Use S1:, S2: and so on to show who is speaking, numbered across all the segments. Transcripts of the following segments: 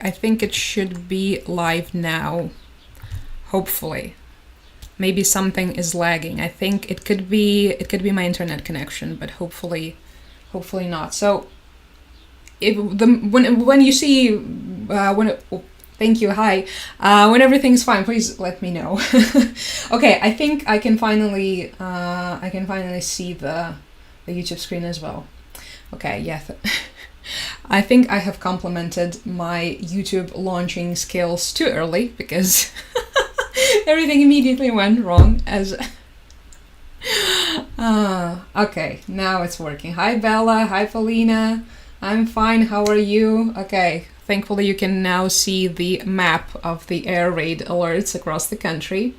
S1: I think it should be live now. Hopefully. Maybe something is lagging. I think it could be my internet connection, but hopefully not. So when you see thank you, hi. When everything's fine, please let me know. Okay, I think I can finally see the YouTube screen as well. Okay, yeah. I think I have complimented my YouTube launching skills too early because everything immediately went wrong as okay, now it's working. Hi Bella, hi Paulina. I'm fine, how are you? Okay, thankfully you can now see the map of the air raid alerts across the country.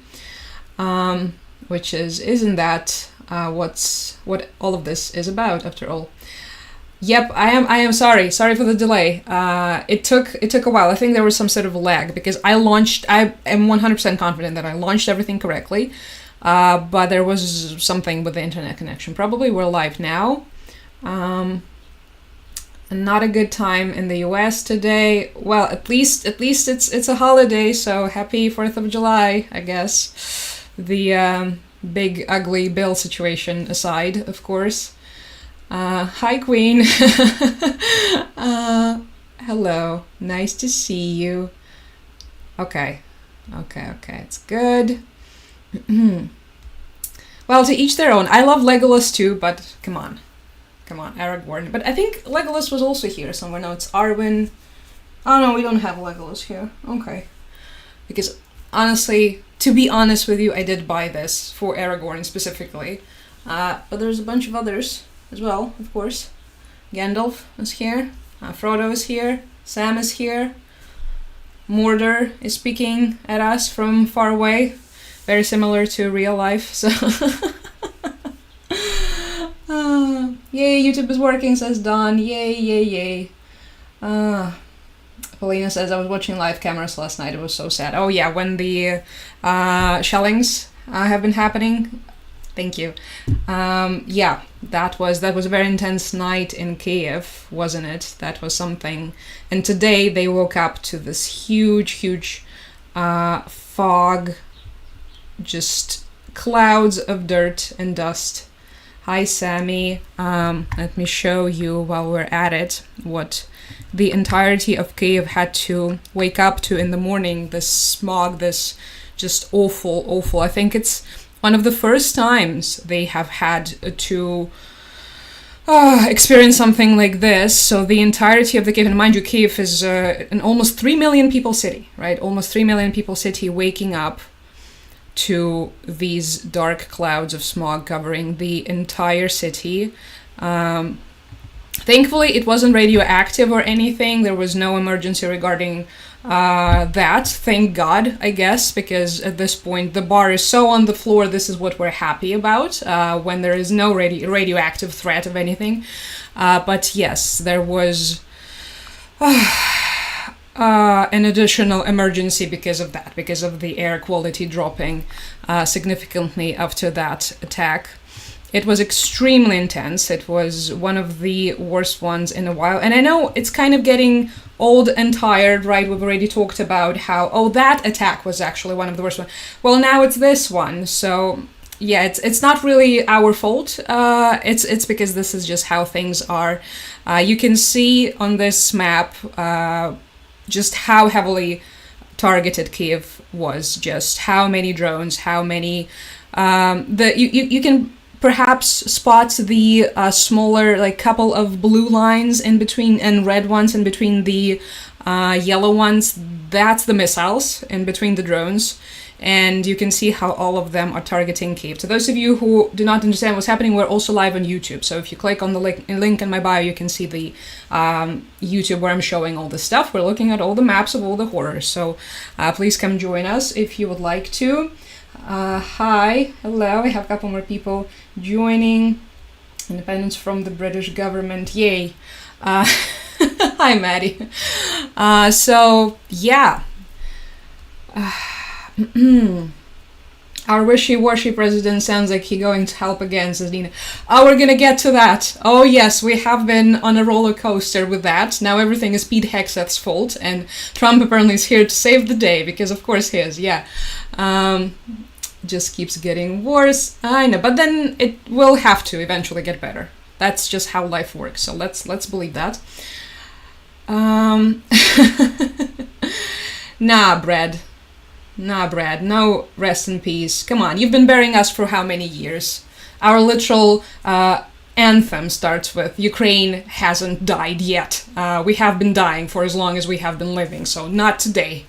S1: Which isn't that what all of this is about after all? Yep, I am sorry for the delay. It took a while. I think there was some sort of lag because I am 100% confident that I launched everything correctly. But there was something with the internet connection. Probably we're live now. Not a good time in the US today. Well, at least it's a holiday, so happy 4th of July, I guess. The big ugly bill situation aside, of course. Hi Queen. Hello, nice to see you. Okay, it's good. Well, to each their own. I love Legolas too, but come on, Aragorn. But I think Legolas was also here somewhere. No, it's Arwen. Oh no, we don't have Legolas here. Okay. Because honestly, to be honest with you, I did buy this for Aragorn specifically. But there's a bunch of others as well, of course. Gandalf is here. Frodo is here. Sam is here. Mordor is speaking at us from far away. Very similar to real life, so... Yay, YouTube is working, says Don. Yay. Paulina says, I was watching live cameras last night. It was so sad. Oh yeah, when the shellings have been happening. Thank you. Yeah, that was a very intense night in Kyiv, wasn't it? That was something. And today they woke up to this huge fog, just clouds of dirt and dust. Hi, Sammy. Let me show you while we're at it what the entirety of Kyiv had to wake up to in the morning. This smog, this just awful. I think it's one of the first times they have had to experience something like this. So the entirety of the Kyiv, and mind you, Kyiv is an almost 3 million people city, right? Almost 3 million people city waking up to these dark clouds of smog covering the entire city. Thankfully, it wasn't radioactive or anything. There was no emergency regarding that. Thank God, I guess, because at this point the bar is so on the floor. This is what we're happy about when there is no radioactive threat of anything. But yes, there was an additional emergency because of that, because of the air quality dropping significantly after that attack. It was extremely intense. It was one of the worst ones in a while. And I know it's kind of getting old and tired, right? We've already talked about how, that attack was actually one of the worst ones. Well, now it's this one. So yeah, it's not really our fault. It's because this is just how things are. You can see on this map just how heavily targeted Kyiv was, just how many drones, how many... you can perhaps spot the smaller, like, couple of blue lines in between and red ones in between the yellow ones. That's the missiles in between the drones. And you can see how all of them are targeting Kyiv. To those of you who do not understand what's happening, we're also live on YouTube. So if you click on the link in my bio, you can see the YouTube where I'm showing all this stuff. We're looking at all the maps of all the horrors. So please come join us if you would like to. Hi, hello, I have a couple more people joining. Independence from the British government, yay. Hi, Maddie. So, yeah. Our wishy-washy president sounds like he's going to help again, says Nina. Oh, we're gonna get to that. Oh yes, we have been on a roller coaster with that. Now everything is Pete Hegseth's fault, and Trump apparently is here to save the day, because of course he is, yeah. Just keeps getting worse. I know, but then it will have to eventually get better. That's just how life works, so let's believe that. Nah, Brad, no rest in peace. Come on, you've been burying us for how many years? Our literal anthem starts with Ukraine hasn't died yet. We have been dying for as long as we have been living, so not today.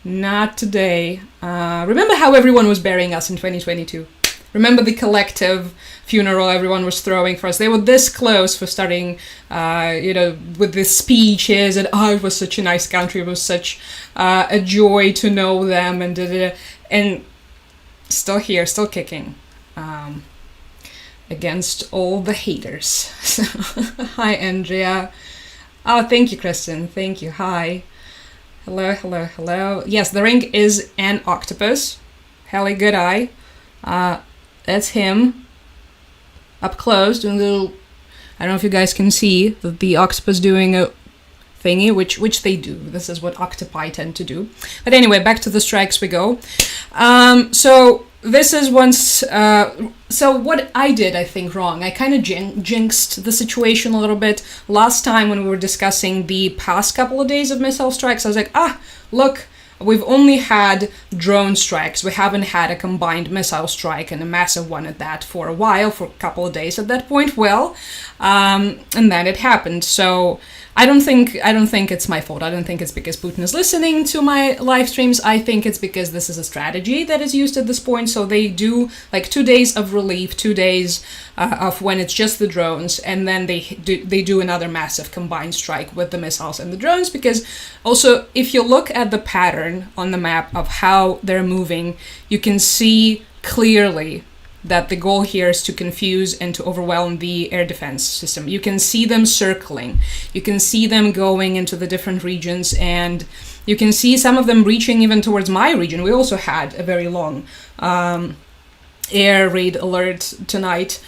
S1: Not today. Remember how everyone was burying us in 2022? Remember the collective funeral everyone was throwing for us? They were this close for starting, with the speeches, and it was such a nice country, it was such a joy to know them, and still here, still kicking, against all the haters. Hi, Andrea. Oh, thank you, Kristen. Thank you. Hi. Hello. Yes, the ring is an octopus. Helly good eye. That's him. Up close, doing a little... I don't know if you guys can see the octopus doing a thingy, which they do. This is what octopi tend to do. But anyway, back to the strikes we go. So this is once... so what I did, I think, wrong. I kind of jinxed the situation a little bit. Last time when we were discussing the past couple of days of missile strikes, I was like, look, we've only had drone strikes. We haven't had a combined missile strike, and a massive one at that, for a while, for a couple of days at that point. Well, and then it happened. So I don't think it's my fault. I don't think it's because Putin is listening to my live streams. I think it's because this is a strategy that is used at this point. So they do like 2 days of relief, 2 days of when it's just the drones, and then they do another massive combined strike with the missiles and the drones. Because also, if you look at the pattern on the map of how they're moving, you can see clearly that the goal here is to confuse and to overwhelm the air defense system. You can see them circling. You can see them going into the different regions, and you can see some of them reaching even towards my region. We also had a very long air raid alert tonight,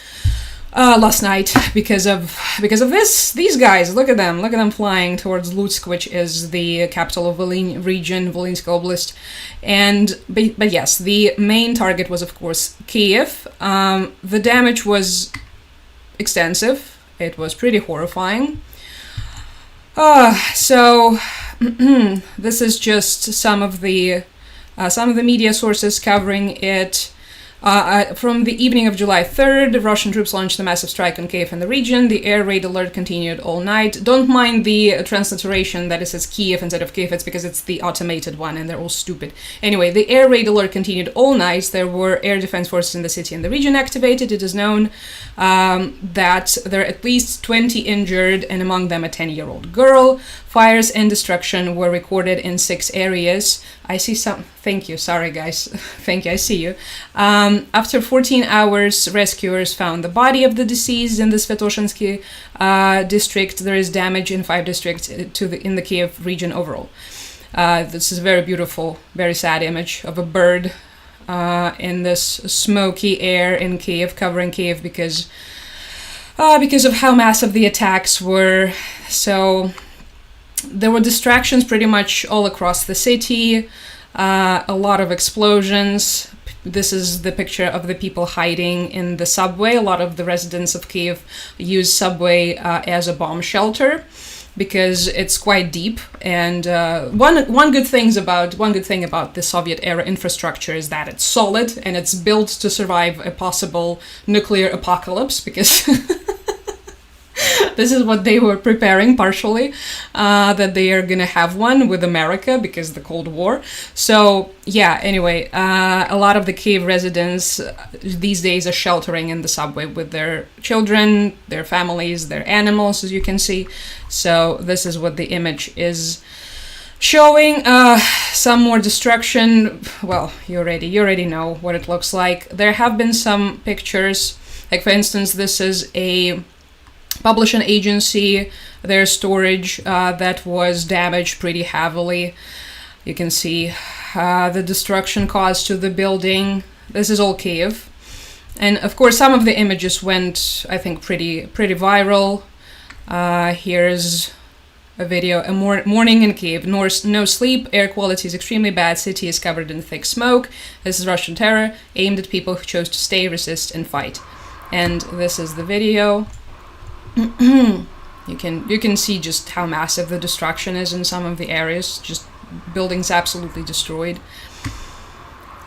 S1: last night, because of these guys. Look at them flying towards Lutsk, which is the capital of Volyn region, Volynsk Oblast. But yes, the main target was of course Kyiv. The damage was extensive. It was pretty horrifying. So this is just some of the media sources covering it. From the evening of July 3rd, Russian troops launched a massive strike on Kyiv and the region. The air raid alert continued all night. Don't mind the transliteration that it says Kyiv instead of Kyiv. It's because it's the automated one and they're all stupid. Anyway, the air raid alert continued all night. There were air defense forces in the city and the region activated. It is known that there are at least 20 injured, and among them a 10-year-old girl. Fires and destruction were recorded in 6 areas. I see some... Thank you. Sorry, guys. Thank you. I see you. After 14 hours, rescuers found the body of the deceased in the Svetoshinsky district. There is damage in 5 districts in the Kyiv region overall. This is a very beautiful, very sad image of a bird in this smoky air in Kyiv, covering Kyiv because of how massive the attacks were. So there were distractions pretty much all across the city, a lot of explosions. This is the picture of the people hiding in the subway. A lot of the residents of Kyiv use subway as a bomb shelter because it's quite deep. And one good thing about the Soviet era infrastructure is that it's solid and it's built to survive a possible nuclear apocalypse, because this is what they were preparing partially, that they are gonna have one with America because of the Cold War. So yeah, anyway, a lot of the Kyiv residents these days are sheltering in the subway with their children, their families, their animals, as you can see. So this is what the image is showing. Some more destruction. Well, you already know what it looks like. There have been some pictures, like for instance, this is a publishing agency, their storage that was damaged pretty heavily. You can see the destruction caused to the building. This is all Kyiv. And of course, some of the images went, I think, pretty viral. Here's a video, a morning in Kyiv. No sleep, air quality is extremely bad, city is covered in thick smoke. This is Russian terror, aimed at people who chose to stay, resist, and fight. And this is the video. You can see just how massive the destruction is in some of the areas. Just buildings absolutely destroyed.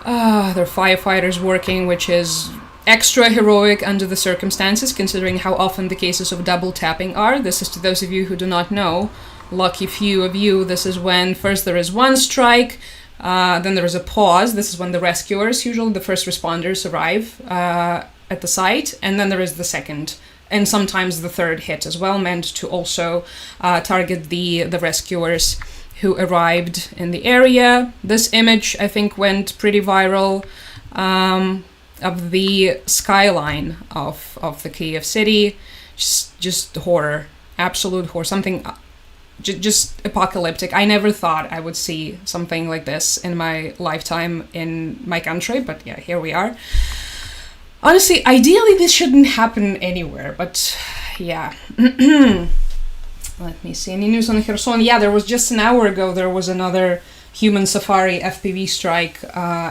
S1: There are firefighters working, which is extra heroic under the circumstances, considering how often the cases of double tapping are. This is to those of you who do not know. Lucky few of you. This is when first there is one strike, then there is a pause. This is when the rescuers, usually the first responders, arrive at the site, and then there is the second and sometimes the third hit as well, meant to also target the rescuers who arrived in the area. This image, I think, went pretty viral, of the skyline of the Kyiv city. Just horror, absolute horror, something just apocalyptic. I never thought I would see something like this in my lifetime in my country, but yeah, here we are. Honestly, ideally this shouldn't happen anywhere, but yeah. Let me see. Any news on Kherson? Yeah, there was just an hour ago, there was another human safari FPV strike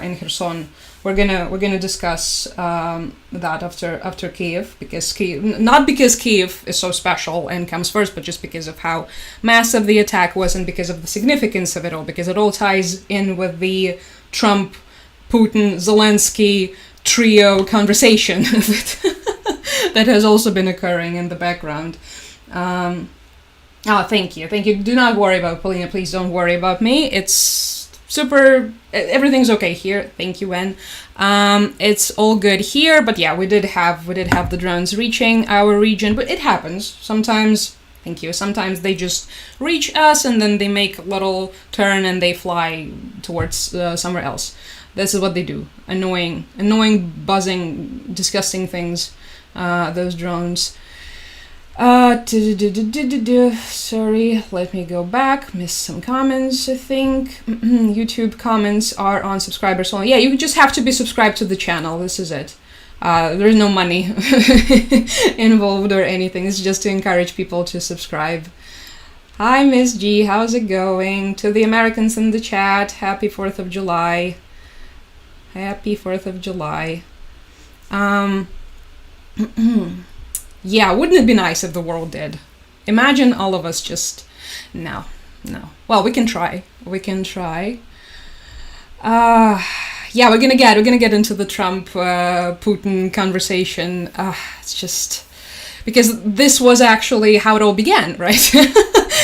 S1: in Kherson. We're gonna discuss that after Kyiv, because Kyiv, not because Kyiv is so special and comes first, but just because of how massive the attack was and because of the significance of it all, because it all ties in with the Trump, Putin, Zelensky trio conversation that has also been occurring in the background. Thank you. Do not worry about Polina. Please don't worry about me. It's super. Everything's okay here. Thank you, Wen. It's all good here. But yeah, we did have the drones reaching our region, but it happens sometimes. Thank you. Sometimes they just reach us and then they make a little turn and they fly towards somewhere else. This is what they do. Annoying, buzzing, disgusting things. Those drones. Sorry, let me go back. Missed some comments, I think. YouTube comments are on subscribers only. Yeah, you just have to be subscribed to the channel. This is it. There's no money involved or anything. It's just to encourage people to subscribe. Hi, Miss G. How's it going? To the Americans in the chat, happy 4th of July. Happy 4th of July. Yeah, wouldn't it be nice if the world did? Imagine all of us just... No. Well, we can try. Yeah, we're gonna get into the Trump Putin conversation. It's just because this was actually how it all began, right?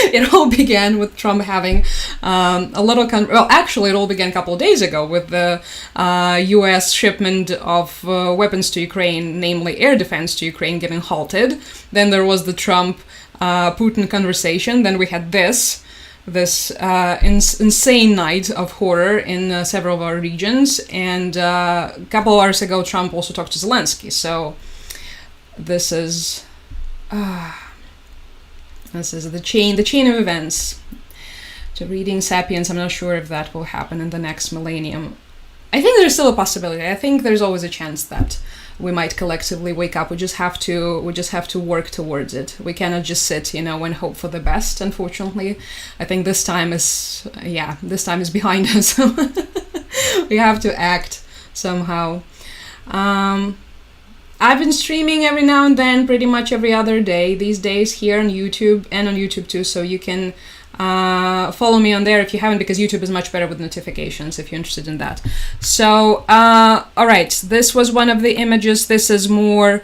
S1: It all began with Trump having a little... actually, it all began a couple of days ago with the U.S. shipment of weapons to Ukraine, namely air defense to Ukraine, getting halted. Then there was the Trump-Putin conversation. Then we had this insane night of horror in several of our regions. And a couple of hours ago, Trump also talked to Zelensky. So this is... This is the chain of events. To reading Sapiens, I'm not sure if that will happen in the next millennium. I think there's still a possibility. I think there's always a chance that we might collectively wake up. We just have to work towards it. We cannot just sit, and hope for the best. Unfortunately, I think this time is behind us. We have to act somehow. I've been streaming every now and then, pretty much every other day these days here on YouTube and on YouTube too, so you can follow me on there if you haven't, because YouTube is much better with notifications if you're interested in that. So, all right, this was one of the images. This is more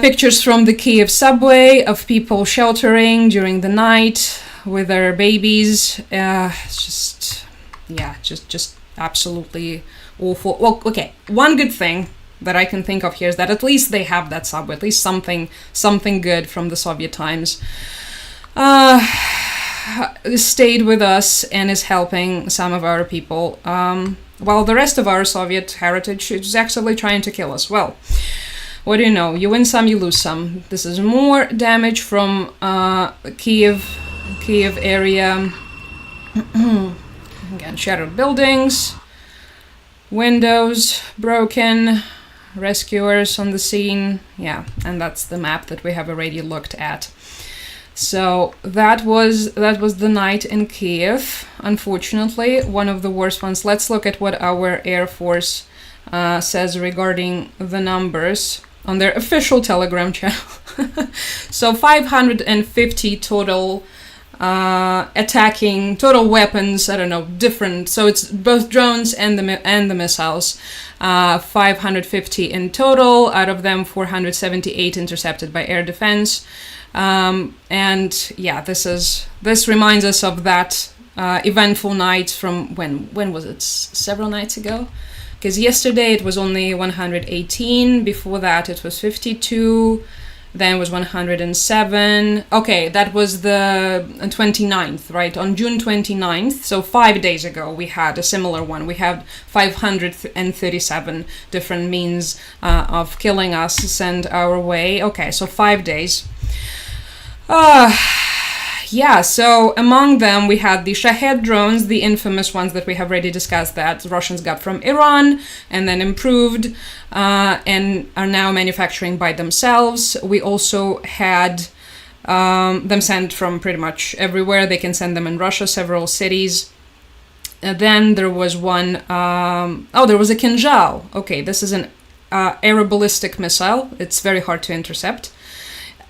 S1: pictures from the Kyiv subway of people sheltering during the night with their babies. It's just absolutely awful. Well, okay, one good thing that I can think of here is that at least they have that subway, at least something good from the Soviet times stayed with us and is helping some of our people, while the rest of our Soviet heritage is actively trying to kill us. Well, what do you know? You win some, you lose some. This is more damage from Kyiv area. Again, shattered buildings. windows broken, rescuers on the scene. Yeah, and that's the map that we have already looked at. So that was the night in Kyiv, unfortunately, one of the worst ones. Let's look at what our Air Force says regarding the numbers on their official Telegram channel. So 550 total attacking, total weapons, I don't know, different. So it's both drones and the missiles. 550 in total, out of them 478 intercepted by air defense. And yeah, this reminds us of that eventful night from when was it? Several nights ago? Because yesterday it was only 118, before that it was 52, then it was 107. Okay, that was the 29th, right? On June 29th, so 5 days ago, we had a similar one. We had 537 different means of killing us sent our way. Okay, so 5 days. Yeah, so among them we had the Shahed drones, the infamous ones that we have already discussed, that the Russians got from Iran and then improved and are now manufacturing by themselves. We also had them sent from pretty much everywhere. They can send them in Russia, several cities. Then there was one, there was a Kinjal. Okay, this is an air ballistic missile. It's very hard to intercept.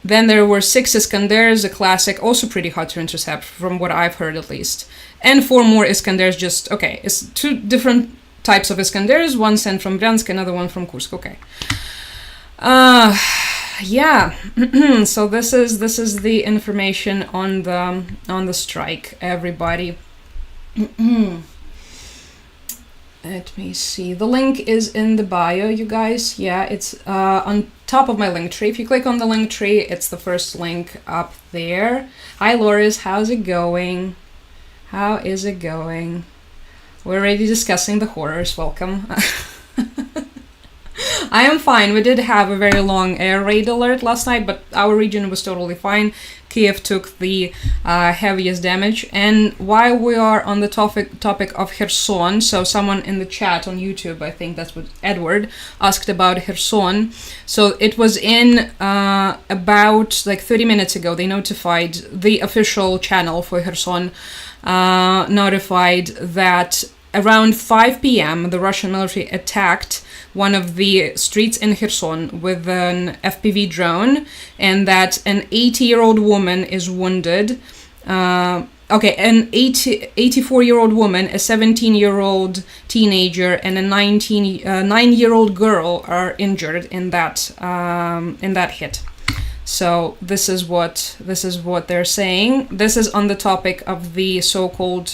S1: Then there were 6 Iskanders, a classic, also pretty hard to intercept, from what I've heard at least. And 4 more Iskanders, it's 2 different types of Iskanders, one sent from Bryansk, another one from Kursk, okay. Yeah, so this is the information on the strike, everybody. Let me see. The link is in the bio, you guys. Yeah, it's on top of my link tree. If you click on the link tree, it's the first link up there. Hi, Loris. How's it going? How is it going? We're already discussing the horrors. Welcome. I am fine. We did have a very long air raid alert last night, but our region was totally fine. Kyiv took the heaviest damage. And while we are on the topic of Kherson, so someone in the chat on YouTube, I think that's what Edward, asked about Kherson. So it was in about like 30 minutes ago, they notified the official channel for Kherson, notified that around 5 p.m. the Russian military attacked one of the streets in Kherson with an FPV drone, and that an 80-year-old woman is wounded. An 84-year-old woman, a 17-year-old teenager, and a 9-year-old girl are injured in that hit. So this is what they're saying. This is on the topic of the so-called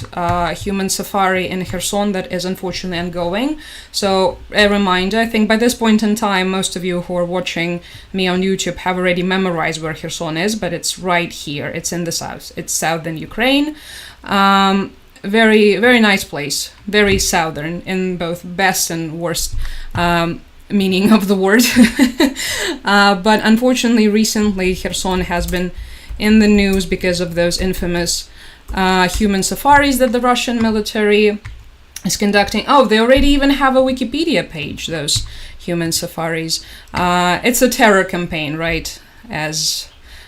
S1: human safari in Kherson that is unfortunately ongoing. So a reminder, I think by this point in time, most of you who are watching me on YouTube have already memorized where Kherson is, but it's right here. It's in the south. It's southern Ukraine. Very, very nice place. Very southern in both best and worst meaning of the word. But unfortunately, recently, Kherson has been in the news because of those infamous human safaris that the Russian military is conducting. Oh, they already even have a Wikipedia page, those human safaris. It's a terror campaign, right?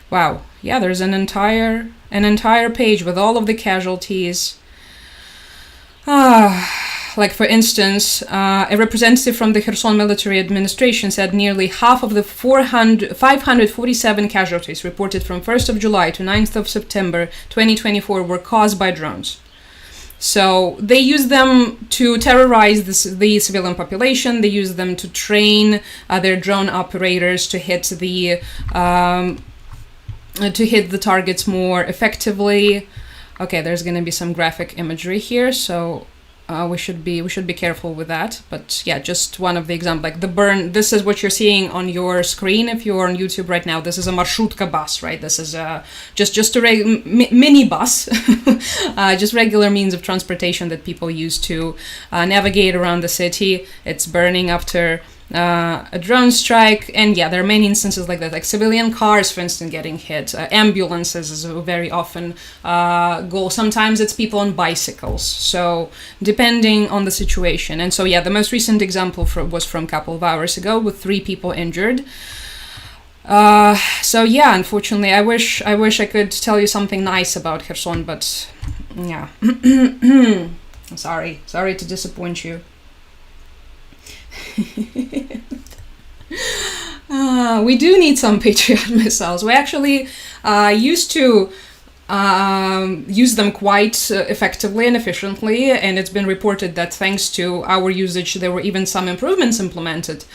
S1: Wow. Yeah, there's an entire page with all of the casualties. Like, for instance, a representative from the Kherson military administration said nearly half of the 547 casualties reported from 1st of July to 9th of September 2024 were caused by drones. So they use them to terrorize the civilian population. They use them to train their drone operators to hit the targets more effectively. Okay, there's going to be some graphic imagery here, so we should be careful with that. But yeah, just one of the examples, like the burn. This is what you're seeing on your screen if you're on YouTube right now. This is a marshutka bus, right? This is just a mini bus, just regular means of transportation that people use to navigate around the city. It's burning after a drone strike, and yeah, there are many instances like that, like civilian cars, for instance, getting hit, ambulances is very often goal. Sometimes it's people on bicycles, so depending on the situation. And so yeah, the most recent example was from a couple of hours ago with 3 people injured. So yeah, unfortunately, I wish I could tell you something nice about Kherson, but yeah, I'm sorry to disappoint you. We do need some Patriot missiles. We actually used to use them quite effectively and efficiently, and it's been reported that thanks to our usage there were even some improvements implemented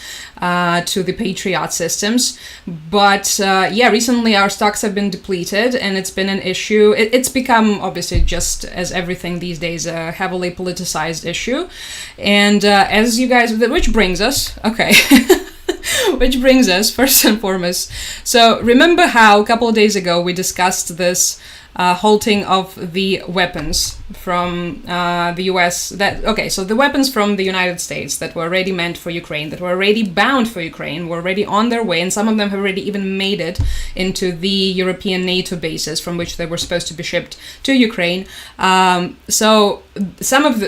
S1: to the Patriot systems. But yeah, recently our stocks have been depleted, and it's been an issue. It's become, obviously, just as everything these days, a heavily politicized issue. And as you guys, which brings us, okay. Which brings us, first and foremost, so remember how a couple of days ago we discussed this halting of the weapons from the US. So the weapons from the United States that were already meant for Ukraine, that were already bound for Ukraine, were already on their way, and some of them have already even made it into the European NATO bases from which they were supposed to be shipped to Ukraine. So some of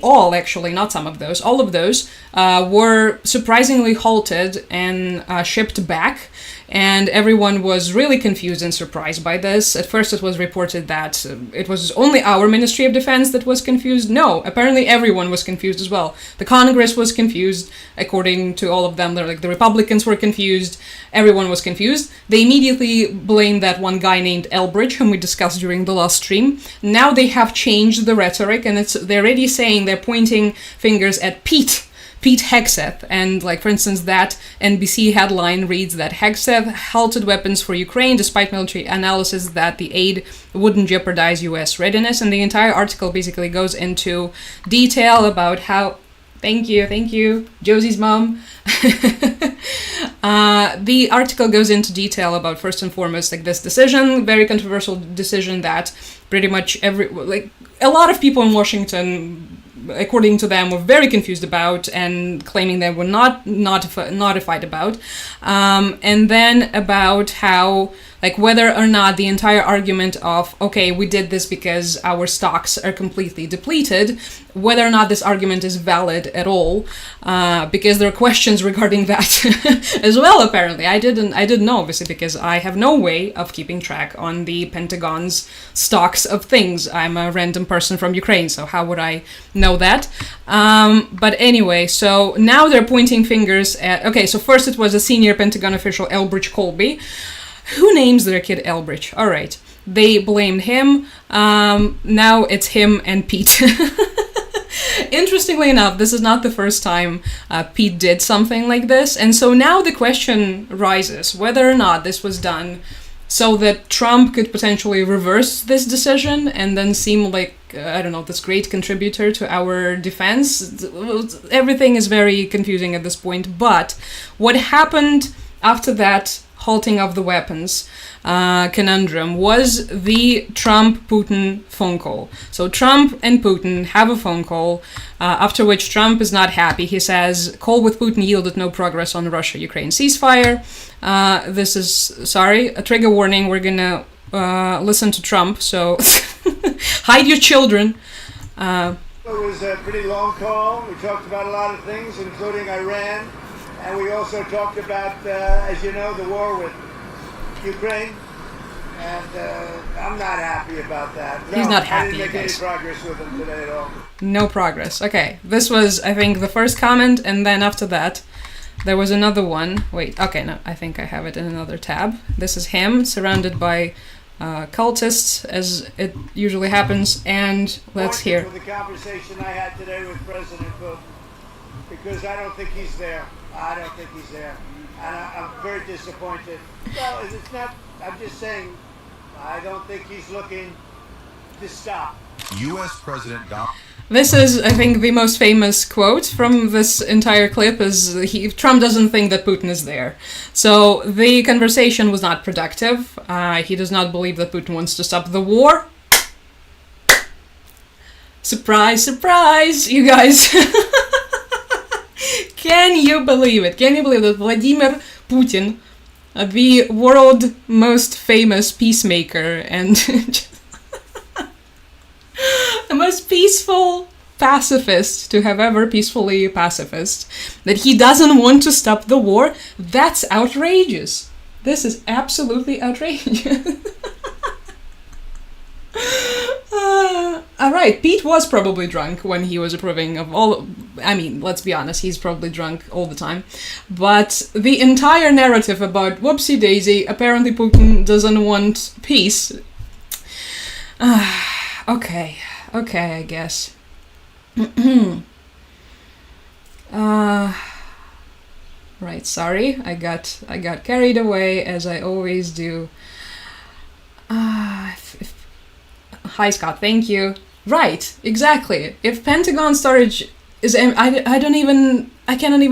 S1: all of those were surprisingly halted and shipped back. And everyone was really confused and surprised by this. At first it was reported that it was only our Ministry of Defense that was confused. No, apparently everyone was confused as well. The Congress was confused, according to all of them. Like, the Republicans were confused, everyone was confused. They immediately blamed that one guy named Elbridge, whom we discussed during the last stream. Now they have changed the rhetoric, and they're already saying, they're pointing fingers at Pete Hegseth, and like, for instance, that NBC headline reads that Hegseth halted weapons for Ukraine despite military analysis that the aid wouldn't jeopardize US readiness. And the entire article basically goes into detail about how, thank you, Josie's mom. The article goes into detail about, first and foremost, like, this decision, very controversial decision that pretty much a lot of people in Washington, according to them, were very confused about and claiming they were not notified about. And then about how, like, whether or not the entire argument of, okay, we did this because our stocks are completely depleted, whether or not this argument is valid at all, because there are questions regarding that as well, apparently. I didn't know, obviously, because I have no way of keeping track on the Pentagon's stocks of things. I'm a random person from Ukraine, so how would I know that? But anyway, so now they're pointing fingers at, okay, so first it was a senior Pentagon official, Elbridge Colby. Who names their kid Elbridge? All right. They blamed him. Now it's him and Pete. Interestingly enough, this is not the first time Pete did something like this. And so now the question rises whether or not this was done so that Trump could potentially reverse this decision and then seem like, this great contributor to our defense. Everything is very confusing at this point. But what happened after that halting of the weapons conundrum was the Trump-Putin phone call. So Trump and Putin have a phone call, after which Trump is not happy. He says, call with Putin yielded no progress on Russia-Ukraine ceasefire. This is, a trigger warning. We're gonna listen to Trump, so hide your children.
S2: It was a pretty long call. We talked about a lot of things, including Iran. And we also talked about, as you know, the war with Ukraine. And I'm not happy about that.
S1: He's not happy.
S2: I didn't make any progress with him today at all.
S1: No progress. Okay. This was, I think, the first comment. And then after that, there was another one. Wait. Okay. No, I think I have it in another tab. This is him surrounded by cultists, as it usually happens. And let's hear.
S2: For the conversation I had today with President Putin, because I don't think he's there. And I'm very disappointed. Well, it's not, I'm just saying, I don't think he's looking to stop.
S3: U.S. President Donald.
S1: This is, I think, the most famous quote from this entire clip is Trump doesn't think that Putin is there. So the conversation was not productive. He does not believe that Putin wants to stop the war. Surprise, surprise, you guys. Can you believe it? Can you believe that Vladimir Putin, the world most famous peacemaker and the most peaceful pacifist to have ever peacefully pacifist, that he doesn't want to stop the war? That's outrageous. This is absolutely outrageous. Alright, Pete was probably drunk when he was approving of all... I mean, let's be honest, he's probably drunk all the time. But the entire narrative about whoopsie daisy, apparently Putin doesn't want peace. Okay, I guess. Right, sorry, I got carried away, as I always do. Hi Scott, thank you. Right, exactly. If Pentagon storage is, I cannot even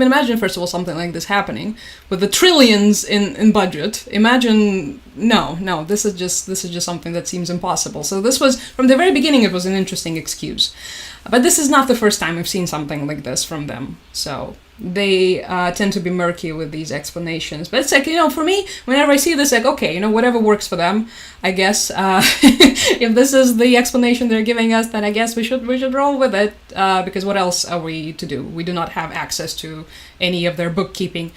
S1: imagine, first of all, something like this happening with the trillions in budget. Imagine, no, this is just something that seems impossible. So this was, from the very beginning, it was an interesting excuse. But this is not the first time we've seen something like this from them. So they tend to be murky with these explanations. But it's like, for me, whenever I see this, like, okay, whatever works for them, I guess. If this is the explanation they're giving us, then I guess we should roll with it. Because what else are we to do? We do not have access to any of their bookkeeping.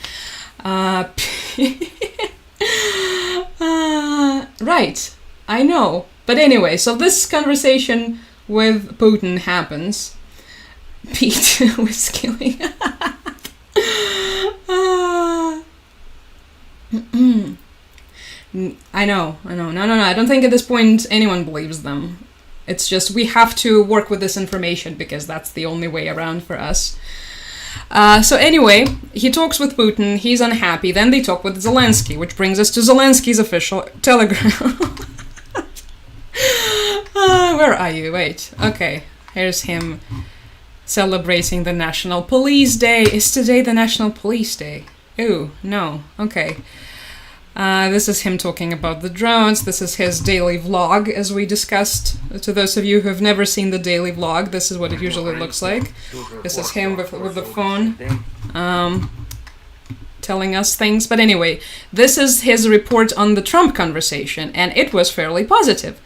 S1: Right, I know. But anyway, so this conversation with Putin happens. Pete was killing. I know. No. I don't think at this point anyone believes them. It's just we have to work with this information because that's the only way around for us. So anyway, he talks with Putin, he's unhappy, then they talk with Zelensky, which brings us to Zelensky's official telegram. Where are you? Wait. Okay. Here's him celebrating the National Police Day. Is today the National Police Day? Ooh, no. Okay. This is him talking about the drones. This is his daily vlog, as we discussed. To those of you who have never seen the daily vlog, this is what it usually looks like. This is him with the phone, telling us things. But anyway, this is his report on the Trump conversation, and it was fairly positive.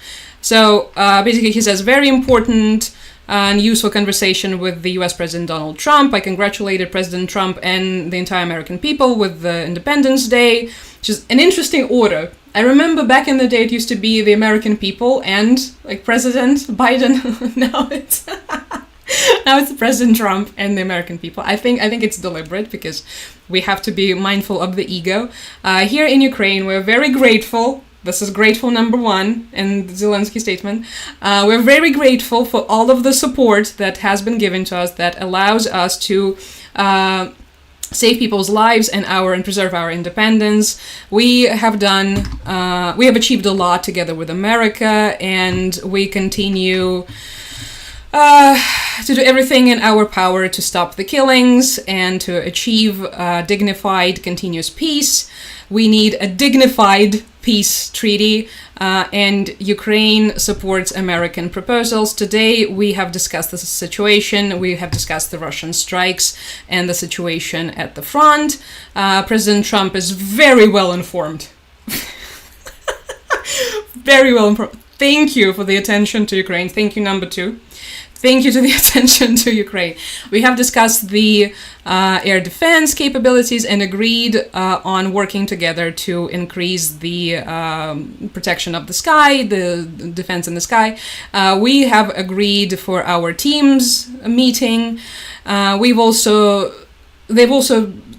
S1: So basically he says, very important and useful conversation with the US President Donald Trump. I congratulated President Trump and the entire American people with the Independence Day, which is an interesting order. I remember back in the day it used to be the American people and like President Biden. Now it's President Trump and the American people. I think it's deliberate because we have to be mindful of the ego. Here in Ukraine, we're very grateful. This is grateful number one in the Zelensky statement. We're very grateful for all of the support that has been given to us that allows us to save people's lives and preserve our independence. We have achieved a lot together with America, and we continue to do everything in our power to stop the killings and to achieve dignified, continuous peace. We need a dignified peace treaty, and Ukraine supports American proposals. Today, we have discussed this situation. We have discussed the Russian strikes and the situation at the front. President Trump is very well informed. Very well informed. Thank you for the attention to Ukraine. Thank you, number two. Thank you to the attention to Ukraine. We have discussed the air defense capabilities and agreed on working together to increase the protection of the sky, the defense in the sky. We have agreed for our teams meeting. They've also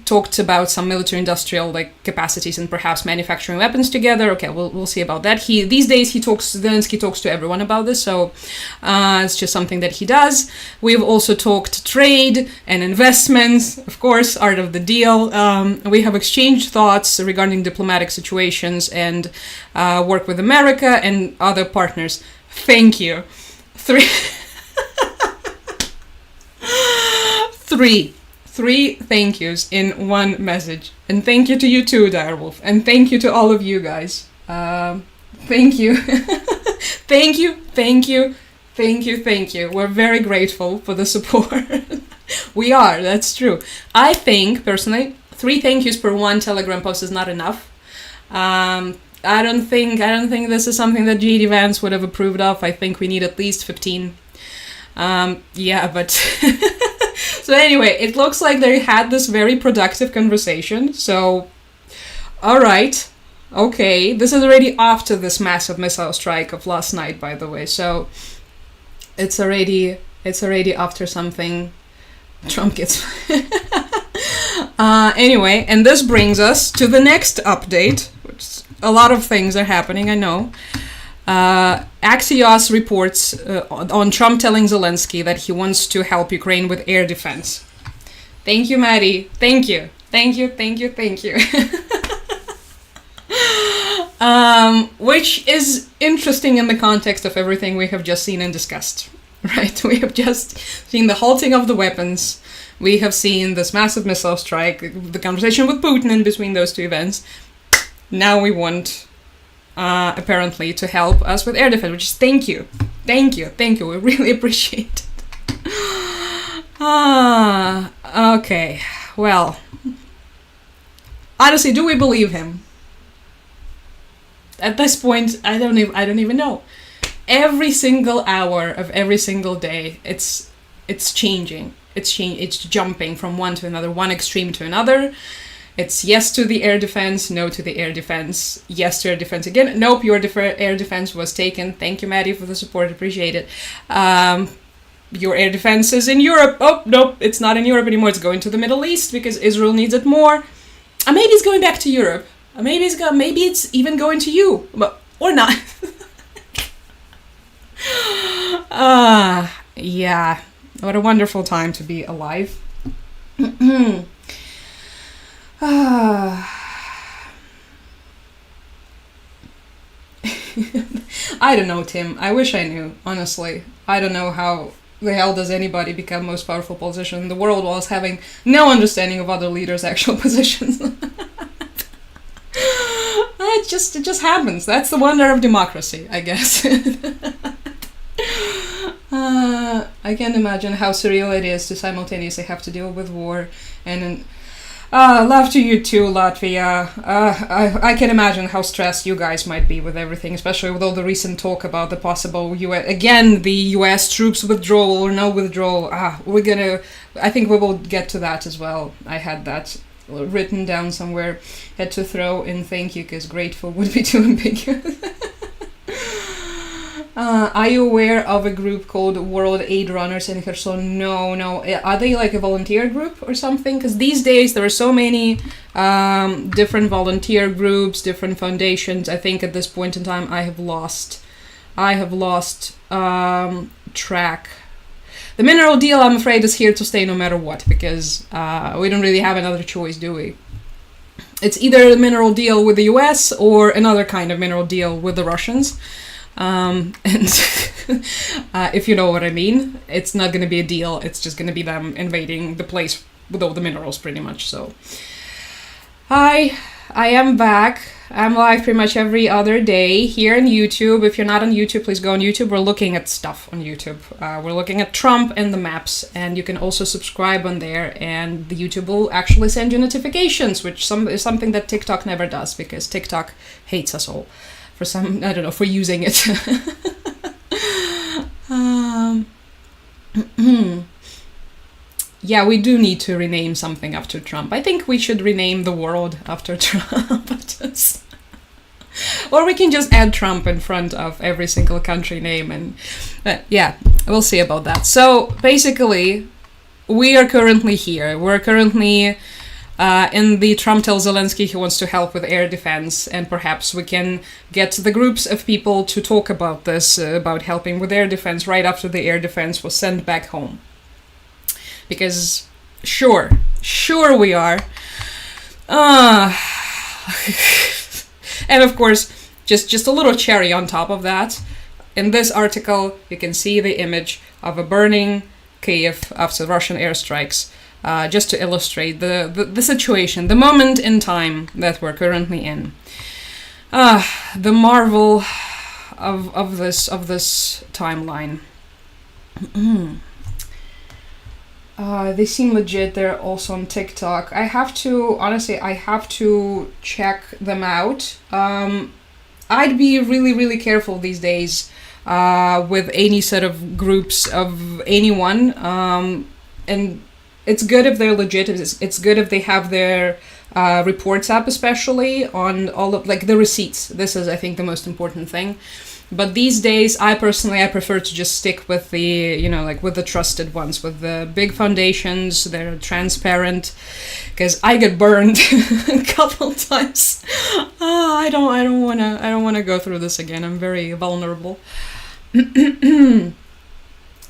S1: talked about some military-industrial capacities and perhaps manufacturing weapons together. Okay, we'll see about that. These days Zelensky talks to everyone about this, so it's just something that he does. We've also talked trade and investments, of course, art of the deal. We have exchanged thoughts regarding diplomatic situations and work with America and other partners. Thank you. Three thank yous in one message. And thank you to you too, Direwolf. And thank you to all of you guys. Thank you. Thank you. We're very grateful for the support. We are, that's true. I think, personally, 3 thank yous per 1 Telegram post is not enough. I don't think this is something that J.D. Vance would have approved of. I think we need at least 15. Yeah, but... So anyway, it looks like they had this very productive conversation. So, alright. Okay, this is already after this massive missile strike of last night, by the way. So, it's already after something Trump gets... Anyway, and this brings us to the next update, which a lot of things are happening, I know. Axios reports on Trump telling Zelensky that he wants to help Ukraine with air defense. Thank you, Maddie. Thank you. Which is interesting in the context of everything we have just seen and discussed, right? We have just seen the halting of the weapons. We have seen this massive missile strike, the conversation with Putin in between those 2 events. Now we want, apparently, to help us with air defense, which is thank you. We really appreciate it. Okay. Well, honestly, do we believe him? At this point, I don't even know. Every single hour of every single day, it's changing. It's jumping from one to another, one extreme to another. It's yes to the air defense, no to the air defense, yes to air defense again. Nope, your air defense was taken. Thank you, Maddie, for the support. Appreciate it. Your air defense is in Europe. Oh, nope, it's not in Europe anymore. It's going to the Middle East because Israel needs it more. Maybe it's going back to Europe. Maybe it's even going to you, or not. Yeah. What a wonderful time to be alive. I don't know, Tim. I wish I knew, honestly. I don't know how the hell does anybody become most powerful politician in the world whilst having no understanding of other leaders' actual positions. It just happens. That's the wonder of democracy, I guess. I can't imagine how surreal it is to simultaneously have to deal with war and love to you too, Latvia. I can imagine how stressed you guys might be with everything, especially with all the recent talk about the possible the US troops withdrawal or no withdrawal. I think we will get to that as well. I had that written down somewhere. Had to throw in thank you because grateful would be too ambiguous. Are you aware of a group called World Aid Runners in Kherson? No. Are they like a volunteer group or something? Because these days there are so many different volunteer groups, different foundations. I think at this point in time I have lost track. The mineral deal, I'm afraid, is here to stay no matter what, because we don't really have another choice, do we? It's either a mineral deal with the US or another kind of mineral deal with the Russians. And if you know what I mean, it's not going to be a deal. It's just going to be them invading the place with all the minerals, pretty much. So, I am back. I'm live pretty much every other day here on YouTube. If you're not on YouTube, please go on YouTube. We're looking at stuff on YouTube. We're looking at Trump and the maps, and you can also subscribe on there, and the YouTube will actually send you notifications, which is something that TikTok never does, because TikTok hates us all for using it. Yeah, we do need to rename something after Trump. I think we should rename the world after Trump. Or we can just add Trump in front of every single country name. And yeah, we'll see about that. So basically, we are currently here. We're currently in the Trump tells Zelensky he wants to help with air defense. And perhaps we can get the groups of people to talk about this, about helping with air defense right after the air defense was sent back home. Because sure we are. And of course, just a little cherry on top of that. In this article, you can see the image of a burning Kyiv after Russian airstrikes, just to illustrate the situation, the moment in time that we're currently in. The marvel of this timeline. They seem legit. They're also on TikTok. I have to, honestly, I have to check them out. I'd be really, really careful these days with any sort of groups of anyone. And it's good if they're legit. It's good if they have their reports up, especially on all of, like, the receipts. This is, I think, the most important thing. But these days, I prefer to just stick with the, you know, like with the trusted ones, with the big foundations. They're transparent, because I get burned a couple times. I don't wanna go through this again. I'm very vulnerable.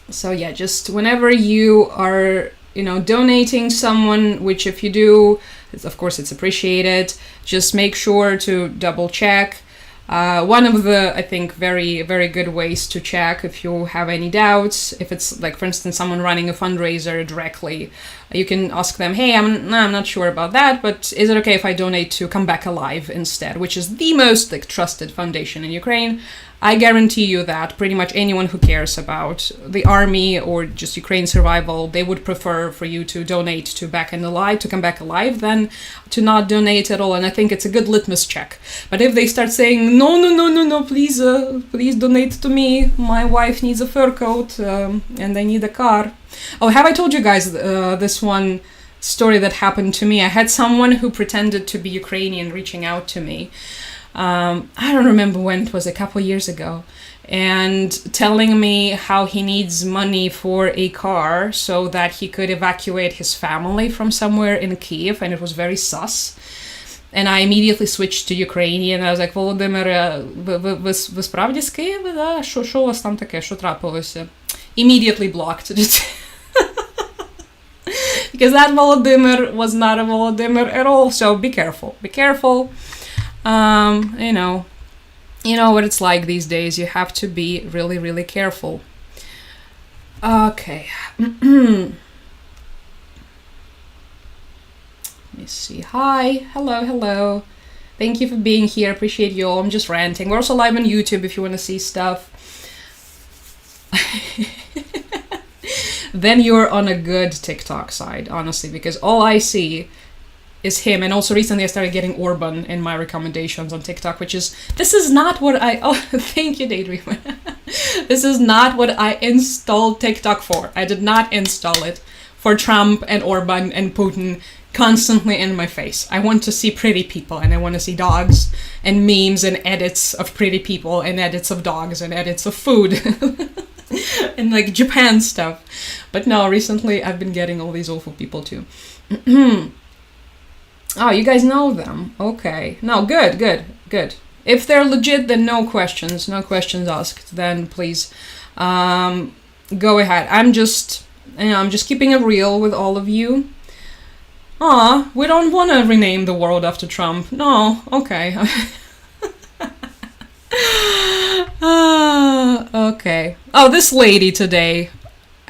S1: So yeah, just whenever you are, you know, donating someone, which if you do, of course it's appreciated. Just make sure to double check. One of the, I think, very, very good ways to check if you have any doubts, if it's like, for instance, someone running a fundraiser directly, you can ask them, hey, I'm not sure about that, but is it okay if I donate to Come Back Alive instead, which is the most like trusted foundation in Ukraine. I guarantee you that pretty much anyone who cares about the army or just Ukraine survival, they would prefer for you to donate to Come Back Alive than to not donate at all. And I think it's a good litmus check. But if they start saying, no, please donate to me. My wife needs a fur coat and I need a car. Oh, have I told you guys this one story that happened to me? I had someone who pretended to be Ukrainian reaching out to me. I don't remember when, it was a couple years ago, and telling me how he needs money for a car so that he could evacuate his family from somewhere in Kyiv, and it was very sus. And I immediately switched to Ukrainian. I was like, Володимире, ви справді з Києва? Да? Що у вас там таке? Що трапилося? Immediately blocked. Because that Volodymyr was not a Volodymyr at all. So be careful. Be careful. You know what it's like these days. You have to be really, really careful. Okay. Let me see. Hi. Hello. Thank you for being here. Appreciate you all. I'm just ranting. We're also live on YouTube if you want to see stuff. Then you're on a good TikTok side, honestly, because all I see is him. And also recently I started getting Orban in my recommendations on TikTok, this is not what thank you, Daydreamer. This is not what I installed TikTok for. I did not install it for Trump and Orban and Putin constantly in my face. I want to see pretty people, and I want to see dogs and memes and edits of pretty people and edits of dogs and edits of food. And like Japan stuff. But no, recently I've been getting all these awful people too. Oh, you guys know them. Okay. No, good. If they're legit, then no questions asked. Then please go ahead. I'm just keeping it real with all of you. We don't want to rename the world after Trump. No, okay. Okay. Oh, this lady today.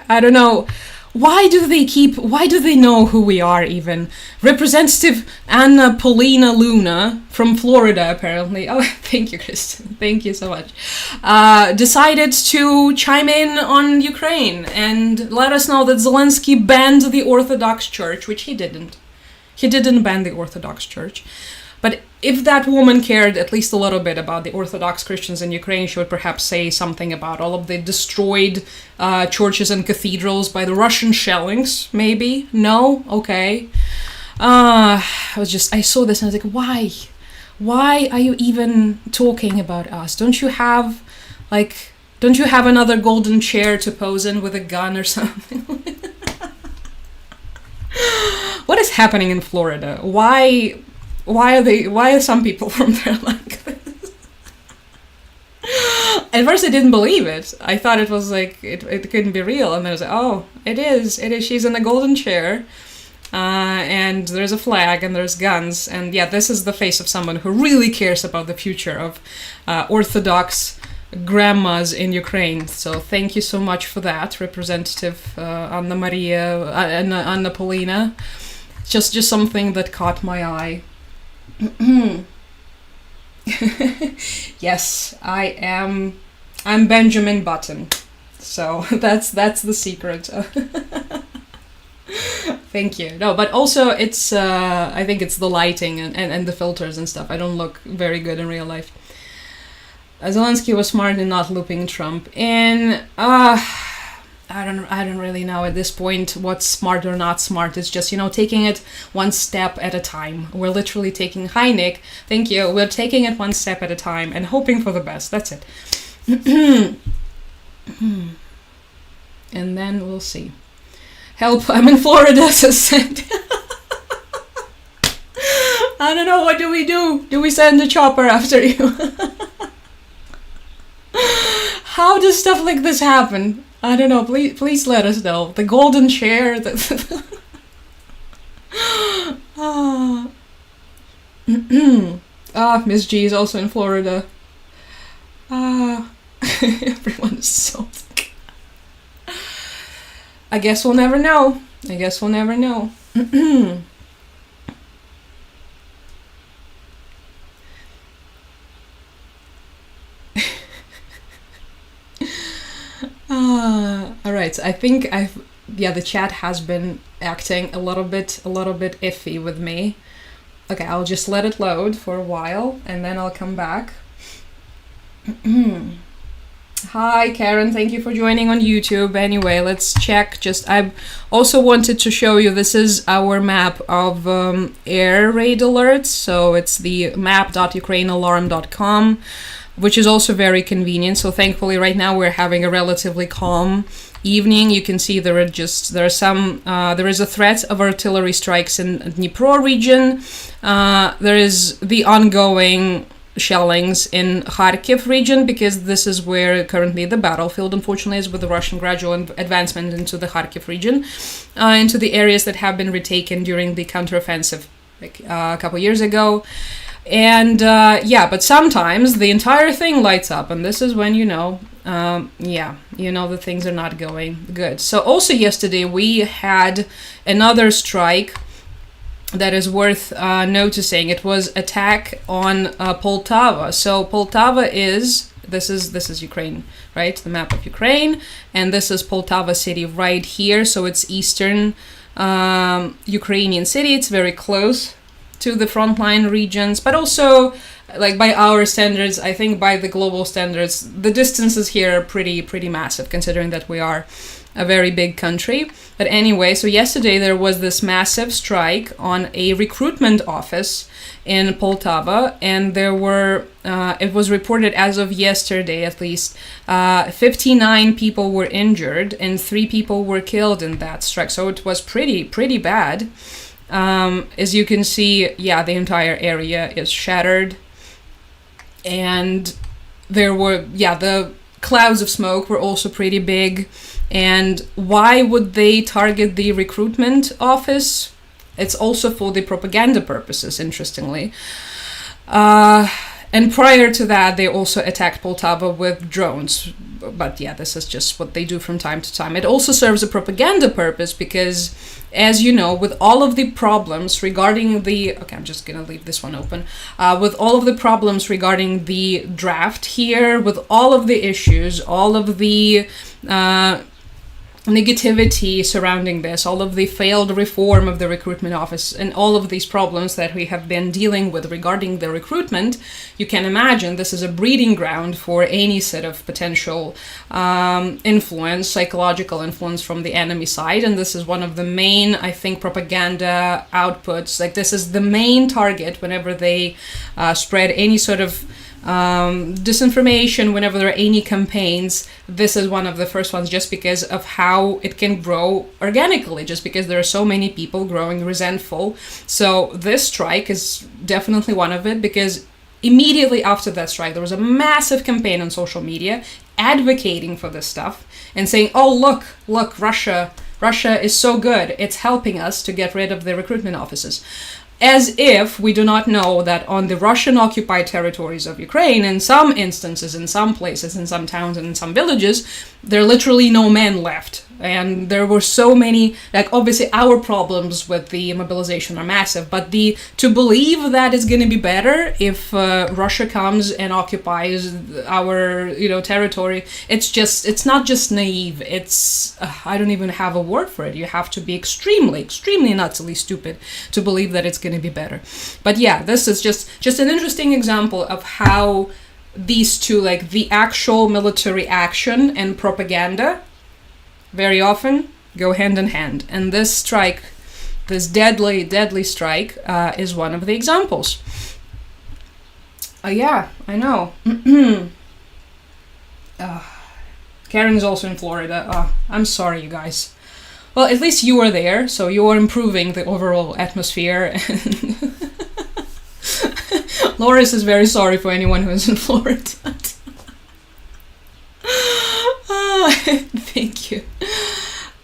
S1: I don't know. Why do they know who we are even? Representative Anna Paulina Luna from Florida, apparently. Oh, thank you, Kristen. Thank you so much. Decided to chime in on Ukraine and let us know that Zelensky banned the Orthodox Church, which he didn't. He didn't ban the Orthodox Church. But if that woman cared at least a little bit about the Orthodox Christians in Ukraine, she would perhaps say something about all of the destroyed churches and cathedrals by the Russian shellings, maybe? No? Okay. I saw this and I was like, why? Why are you even talking about us? Don't you have another golden chair to pose in with a gun or something? What is happening in Florida? Why are some people from there like this? At first I didn't believe it. I thought it was like, it couldn't be real. And then I was like, oh, it is. She's in a golden chair. And there's a flag and there's guns. And yeah, this is the face of someone who really cares about the future of Orthodox grandmas in Ukraine. So thank you so much for that, Representative Anna Paulina. Just something that caught my eye. Yes, I'm Benjamin Button. So that's the secret. Thank you. No, but also it's, I think it's the lighting and the filters and stuff. I don't look very good in real life. Zelensky was smart in not looping Trump in. I don't really know at this point what's smart or not smart. It's just, taking it one step at a time. We're literally taking, hi Nick, thank you. We're taking it one step at a time and hoping for the best. That's it. And then we'll see. Help, I'm in Florida, said. I don't know, what do we do? Do we send a chopper after you? How does stuff like this happen? I don't know, please let us know. The golden chair. Miss G is also in Florida. Everyone is so sick. I guess we'll never know. All right, so I think the chat has been acting a little bit iffy with me. Okay, I'll just let it load for a while and then I'll come back. Hi Karen, thank you for joining on YouTube. Anyway, let's check. I also wanted to show you, this is our map of air raid alerts. So it's the map.ukrainealarm.com, which is also very convenient. So thankfully right now we're having a relatively calm evening. You can see there is a threat of artillery strikes in Dnipro region. There is the ongoing shellings in Kharkiv region, because this is where currently the battlefield, unfortunately, is, with the Russian gradual advancement into the Kharkiv region, into the areas that have been retaken during the counteroffensive a couple years ago. And but sometimes the entire thing lights up, and this is when that things are not going good. So also yesterday we had another strike that is worth noticing. It was attack on Poltava. So Poltava this is Ukraine, right? The map of Ukraine, and this is Poltava city right here. So it's eastern Ukrainian city. It's very close to the frontline regions, but also, like, by our standards, I think by the global standards, the distances here are pretty massive, considering that we are a very big country. But anyway, so yesterday there was this massive strike on a recruitment office in Poltava, and there were, it was reported as of yesterday at least, 59 people were injured and 3 people were killed in that strike. So it was pretty bad. As you can see, the entire area is shattered, and there were, the clouds of smoke were also pretty big. And why would they target the recruitment office? It's also for the propaganda purposes, interestingly. And prior to that, they also attacked Poltava with drones. But this is just what they do from time to time. It also serves a propaganda purpose because, as you know, with all of the problems regarding the... Okay, I'm just going to leave this one open. With all of the problems regarding the draft here, with all of the issues, all of the... negativity surrounding this, all of the failed reform of the recruitment office, and all of these problems that we have been dealing with regarding the recruitment, you can imagine this is a breeding ground for any sort of potential influence, psychological influence from the enemy side. And this is one of the main, I think, propaganda outputs. Like, this is the main target whenever they spread any sort of disinformation, whenever there are any campaigns. This is one of the first ones, just because of how it can grow organically, just because there are so many people growing resentful. So this strike is definitely one of it, because immediately after that strike, there was a massive campaign on social media advocating for this stuff and saying, oh, look, Russia is so good. It's helping us to get rid of the recruitment offices. As if we do not know that on the Russian-occupied territories of Ukraine, in some instances, in some places, in some towns, and in some villages, there are literally no men left. and there were so many, like, obviously our problems with the mobilization are massive, but to believe that it's going to be better if Russia comes and occupies our, territory, it's not just naive, it's, I don't even have a word for it. You have to be extremely, extremely nutsily stupid to believe that it's going to be better. But yeah, this is just an interesting example of how these two, like the actual military action and propaganda, very often go hand in hand. And this strike, this deadly, deadly strike, is one of the examples. Yeah, I know. Karen's also in Florida. I'm sorry, you guys. Well, at least you are there, so you are improving the overall atmosphere. Loris is very sorry for anyone who is in Florida. Thank you.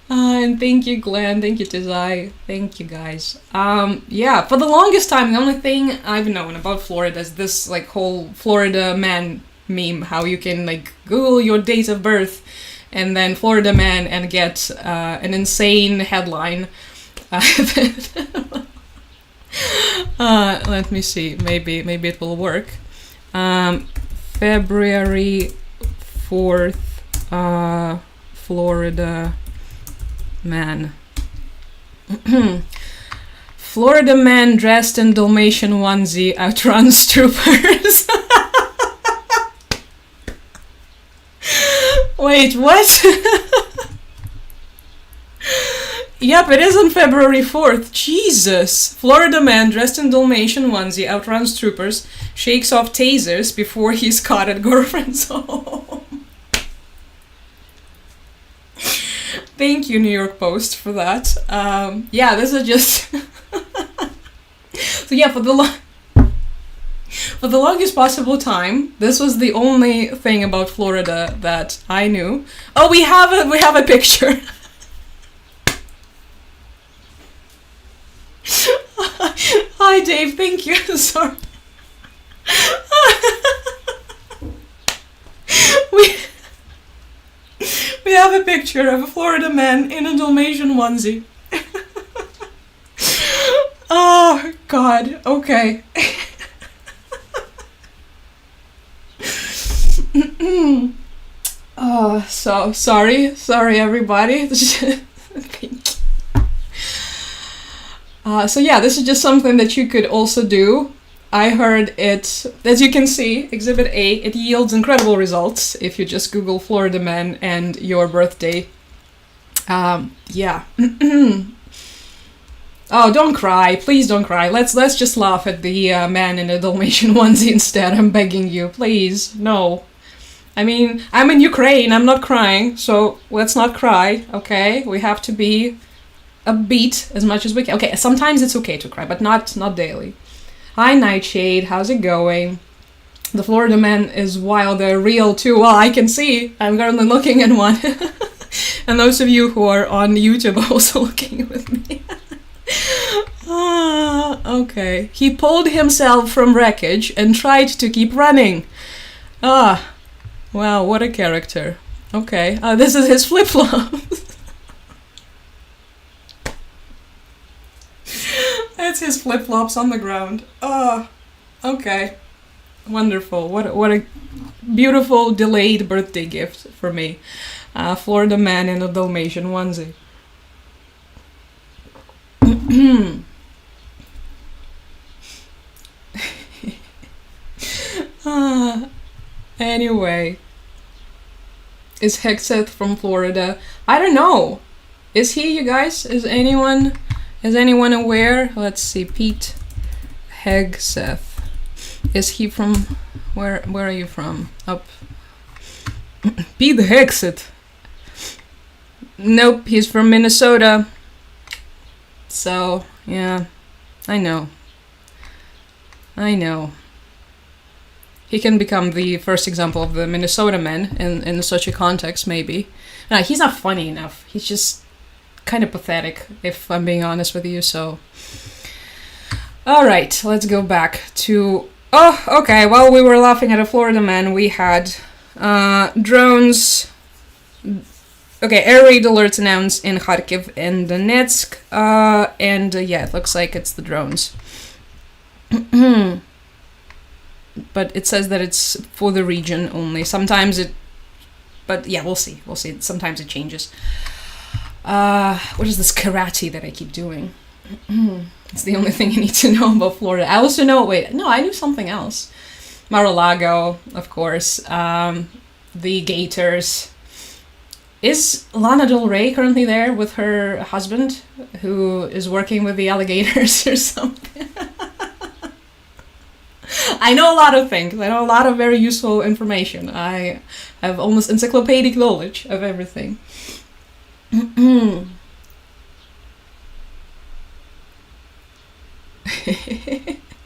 S1: And thank you, Glenn. Thank you, Tizai. Thank you, guys. Yeah, for the longest time, the only thing I've known about Florida is this, like, whole Florida man meme, how you can, like, Google your date of birth and then Florida man and get an insane headline. Let me see. Maybe it will work. February 4th, Florida man. Florida man dressed in Dalmatian onesie outruns troopers. Wait, what? Yep, it is on February 4th. Jesus! Florida man dressed in Dalmatian onesie outruns troopers, shakes off tasers before he's caught at girlfriend's home. Thank you, New York Post, for that. Yeah, this is just... So yeah, for the longest possible time, this was the only thing about Florida that I knew. Oh, we have a picture. Hi, Dave. Thank you. Sorry. We have a picture of a Florida man in a Dalmatian onesie. Oh, God. Okay. Oh, so sorry everybody. Thank you. So yeah, this is just something that you could also do. I heard it, as you can see, Exhibit A, it yields incredible results if you just Google Florida man and your birthday. Yeah. Oh, don't cry. Please don't cry. Let's just laugh at the man in a Dalmatian onesie instead. I'm begging you. Please. No. I mean, I'm in Ukraine. I'm not crying. So let's not cry, okay? We have to be upbeat as much as we can. Okay, sometimes it's okay to cry, but not daily. Hi, Nightshade. How's it going? The Florida man is wild. They're real too. Well, I can see. I'm currently looking at one. And those of you who are on YouTube are also looking with me. Okay. He pulled himself from wreckage and tried to keep running. Wow, what a character. Okay. This is his flip-flops. It's his flip-flops on the ground. Okay. Wonderful. What a beautiful delayed birthday gift for me. Florida man in a Dalmatian onesie. Anyway. Is Hexeth from Florida? I don't know. Is he, you guys? Is anyone aware? Let's see. Pete Hegseth. Is he from... Where are you from? Up. Pete Hegseth. Nope, he's from Minnesota. So, yeah. I know. He can become the first example of the Minnesota man in such a context, maybe. No, he's not funny enough. He's just kind of pathetic, if I'm being honest with you, so... Alright, let's go back to... Oh, okay, while we were laughing at a Florida man, we had drones Okay, air raid alerts announced in Kharkiv and Donetsk, and yeah, it looks like it's the drones. But it says that it's for the region only. Sometimes it, but yeah, we'll see. We'll see. Sometimes it changes. What is this karate that I keep doing? It's the only thing you need to know about Florida. I also know, wait, no, I knew something else. Mar-a-Lago, of course. The Gators. Is Lana Del Rey currently there with her husband, who is working with the alligators or something? I know a lot of things. I know a lot of very useful information. I have almost encyclopedic knowledge of everything.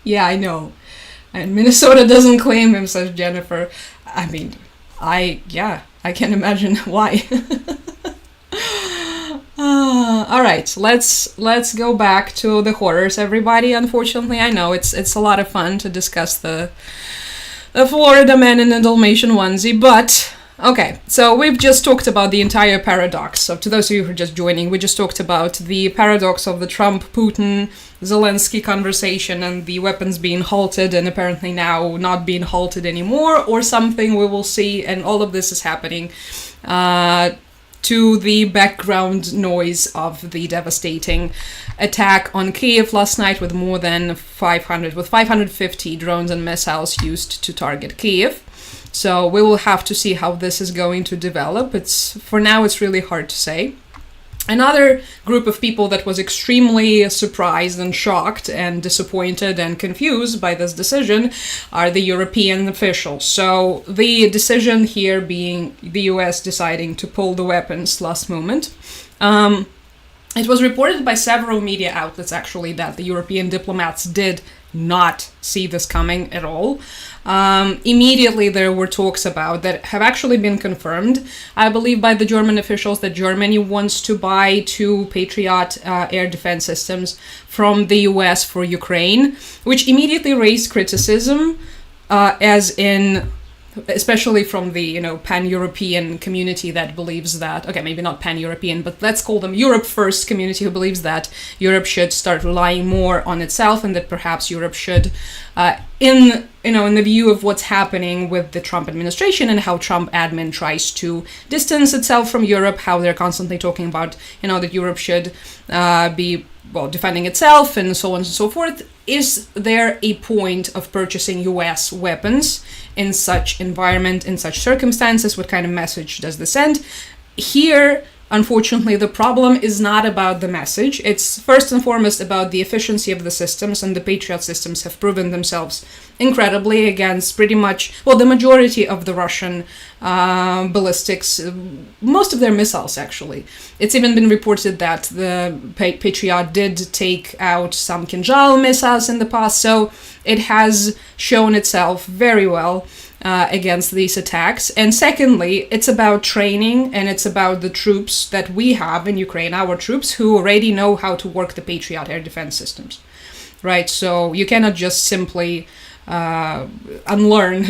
S1: Yeah, I know. And Minnesota doesn't claim him, says Jennifer. I mean, I can imagine why. All right, let's go back to the horrors, everybody. Unfortunately, I know it's a lot of fun to discuss the Florida man in a Dalmatian onesie, but okay, so we've just talked about the entire paradox. So to those of you who are just joining, we just talked about the paradox of the Trump-Putin-Zelensky conversation and the weapons being halted and apparently now not being halted anymore or something, we will see. And all of this is happening to the background noise of the devastating attack on Kyiv last night with more than 550 drones and missiles used to target Kyiv. So we will have to see how this is going to develop. For now, it's really hard to say. Another group of people that was extremely surprised and shocked and disappointed and confused by this decision are the European officials. So the decision here being the US deciding to pull the weapons last moment. It was reported by several media outlets, actually, that the European diplomats did not see this coming at all. Immediately there were talks about that have actually been confirmed, I believe, by the German officials, that Germany wants to buy 2 Patriot air defense systems from the US for Ukraine, which immediately raised criticism, as in, especially from the pan-European community that believes that, okay, maybe not pan-European, but let's call them Europe first community, who believes that Europe should start relying more on itself, and that perhaps Europe should, in the view of what's happening with the Trump administration and how Trump admin tries to distance itself from Europe, how they're constantly talking about, that Europe should be defending itself and so on and so forth. Is there a point of purchasing US weapons in such environment, in such circumstances? What kind of message does this send? Here, unfortunately, the problem is not about the message. It's first and foremost about the efficiency of the systems, and the Patriot systems have proven themselves incredibly against pretty much, the majority of the Russian ballistics, most of their missiles, actually. It's even been reported that the Patriot did take out some Kinjal missiles in the past, so it has shown itself very well against these attacks. And secondly, it's about training, and it's about the troops that we have in Ukraine, our troops who already know how to work the Patriot air defense systems, right? So you cannot just simply unlearn,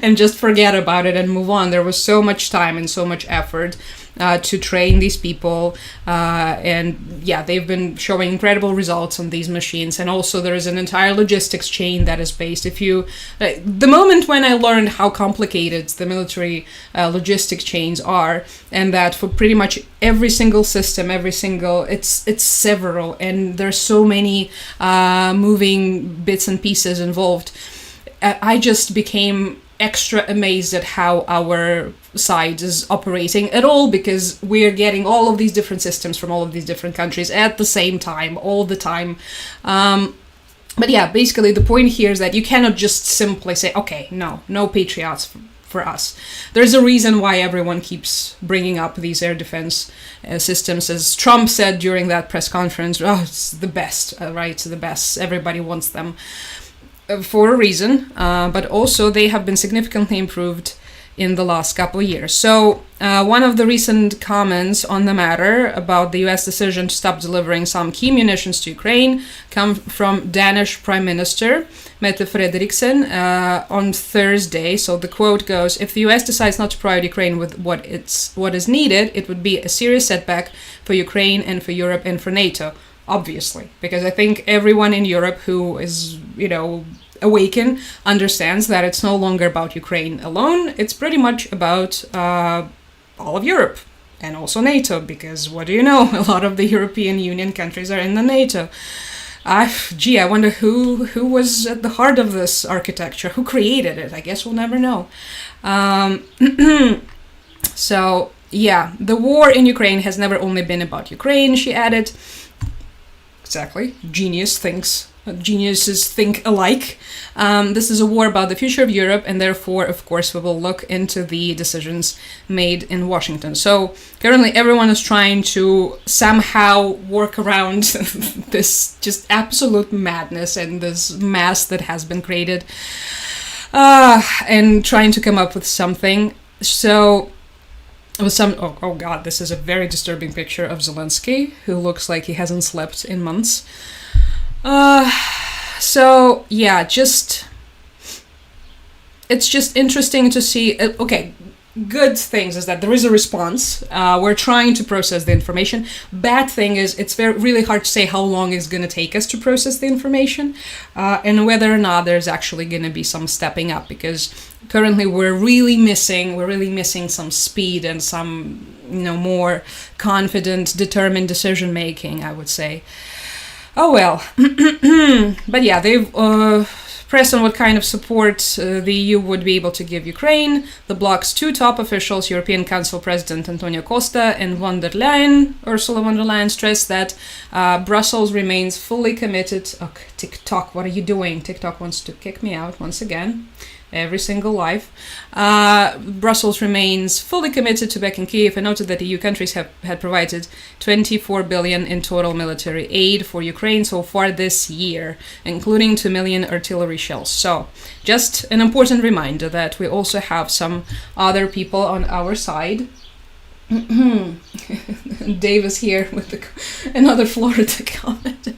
S1: and just forget about it and move on. There was so much time and so much effort to train these people, and yeah, they've been showing incredible results on these machines. And also there is an entire logistics chain that is based. The moment when I learned how complicated the military logistics chains are, and that for pretty much every single system, it's several, and there's so many moving bits and pieces involved, I just became extra amazed at how our side is operating at all, because we're getting all of these different systems from all of these different countries at the same time, all the time. But yeah, basically the point here is that you cannot just simply say, okay, no Patriots for us. There's a reason why everyone keeps bringing up these air defense systems. As Trump said during that press conference, it's the best, right? It's the best. Everybody wants them. For a reason, but also they have been significantly improved in the last couple of years. So one of the recent comments on the matter about the US decision to stop delivering some key munitions to Ukraine come from Danish Prime Minister Mette Frederiksen on Thursday. So the quote goes, "If the US decides not to provide Ukraine with what is needed, it would be a serious setback for Ukraine and for Europe and for NATO." Obviously, because I think everyone in Europe who is, awakened understands that it's no longer about Ukraine alone. It's pretty much about all of Europe and also NATO, because what do you know? A lot of the European Union countries are in the NATO. I wonder who was at the heart of this architecture, who created it. I guess we'll never know. So, yeah, the war in Ukraine has never only been about Ukraine, she added. Exactly. Geniuses think alike. This is a war about the future of Europe, and therefore, of course, we will look into the decisions made in Washington. So currently everyone is trying to somehow work around this just absolute madness and this mess that has been created, and trying to come up with something. So oh god, this is a very disturbing picture of Zelensky, who looks like he hasn't slept in months. So yeah, it's just interesting to see. Okay, good things is that there is a response. We're trying to process the information. Bad thing is it's really hard to say how long it's going to take us to process the information, and whether or not there's actually going to be some stepping up, because currently we're really missing some speed and some, more confident, determined decision making, I would say. Oh well. But yeah, they've pressed on what kind of support the EU would be able to give Ukraine. The bloc's two top officials, European Council President Antonio Costa and Ursula von der Leyen, stressed that Brussels remains fully committed. Okay, TikTok, what are you doing? TikTok wants to kick me out once again. Every single life. Brussels remains fully committed to backing Kyiv, and noted that EU countries had provided 24 billion in total military aid for Ukraine so far this year, including 2 million artillery shells. So, just an important reminder that we also have some other people on our side. Dave is here with another Florida comment.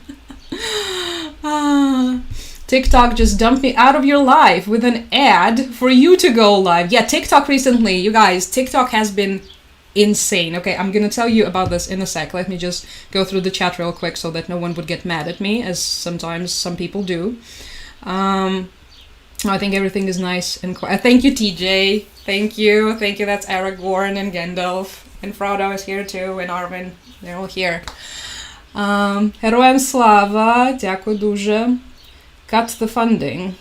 S1: TikTok just dumped me out of your life with an ad for you to go live. Yeah, TikTok recently, you guys, TikTok has been insane. Okay, I'm gonna tell you about this in a sec. Let me just go through the chat real quick so that no one would get mad at me, as sometimes some people do. I think everything is nice and quiet. Thank you, TJ. Thank you. That's Aragorn and Gandalf. And Frodo is here too, and Arwen. They're all here. Herojem slava, дякую дуже. Cut the funding.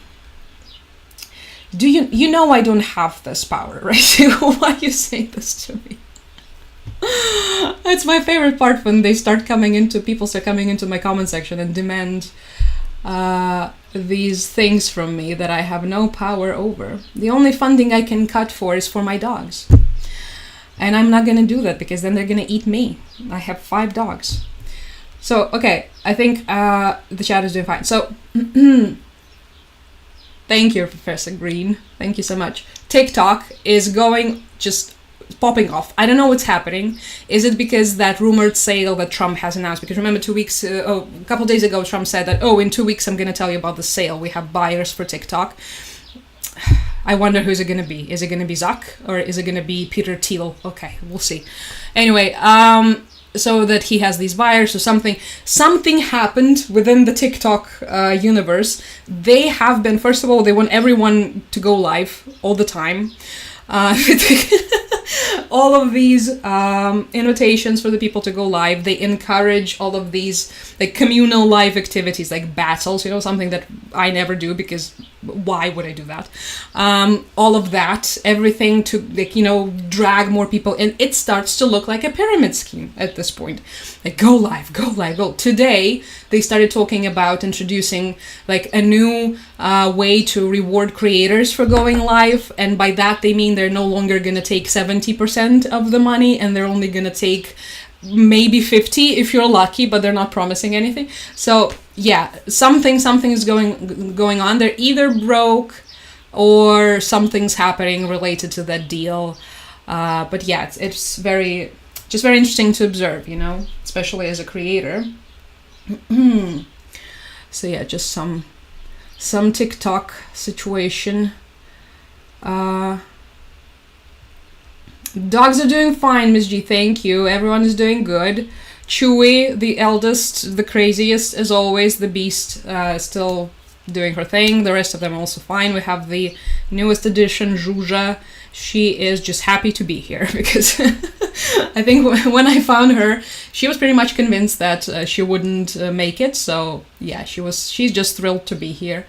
S1: Do you know I don't have this power, right? Why you say this to me? It's my favorite part when people start coming into my comment section and demand these things from me that I have no power over. The only funding I can cut for is for my dogs. And I'm not gonna do that, because then they're gonna eat me. I have 5 dogs. So, okay, I think the chat is doing fine. So, thank you, Professor Green. Thank you so much. TikTok is just popping off. I don't know what's happening. Is it because that rumored sale that Trump has announced? Because remember a couple days ago, Trump said that, in 2 weeks, I'm going to tell you about the sale. We have buyers for TikTok. I wonder who's it going to be. Is it going to be Zuck, or is it going to be Peter Thiel? Okay, we'll see. Anyway, so that he has these buyers or something happened within the TikTok universe. They have been, first of all, they want everyone to go live all the time. All of these invitations for the people to go live, they encourage all of these like communal live activities, like battles, something that I never do, because why would I do that? All of that, everything to drag more people in. It starts to look like a pyramid scheme at this point. Like go live. Today they started talking about introducing like a new way to reward creators for going live, and by that they mean they're no longer going to take 70% of the money, and they're only going to take maybe 50 if you're lucky, but they're not promising anything. So yeah, something is going on. They're either broke, or something's happening related to that deal. But yeah, it's very interesting to observe, especially as a creator. So yeah, just some TikTok situation. Dogs are doing fine, Miss G, thank you. Everyone is doing good. Chewy, the eldest, the craziest, as always, the beast, still doing her thing. The rest of them also fine. We have the newest addition, Zhuzha. She is just happy to be here because I think when I found her, she was pretty much convinced that she wouldn't make it. So yeah, she's just thrilled to be here.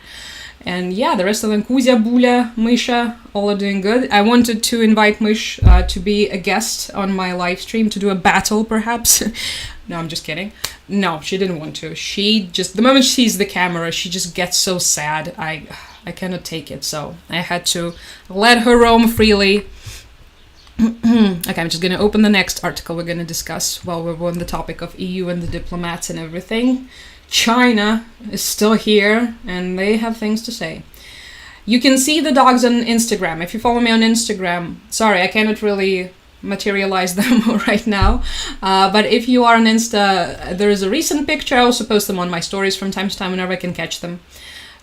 S1: And yeah, the rest of them, Kuzya, Buля, Misha, all are doing good. I wanted to invite Mish to be a guest on my live stream to do a battle, perhaps. No, I'm just kidding. No, she didn't want to. The moment she sees the camera, she just gets so sad. I cannot take it, so I had to let her roam freely. Okay, I'm just going to open the next article we're going to discuss while we're on the topic of EU and the diplomats and everything. China is still here, and they have things to say. You can see the dogs on Instagram. If you follow me on Instagram, sorry, I cannot really materialize them right now. But if you are on Insta, there is a recent picture. I also post them on my stories from time to time whenever I can catch them.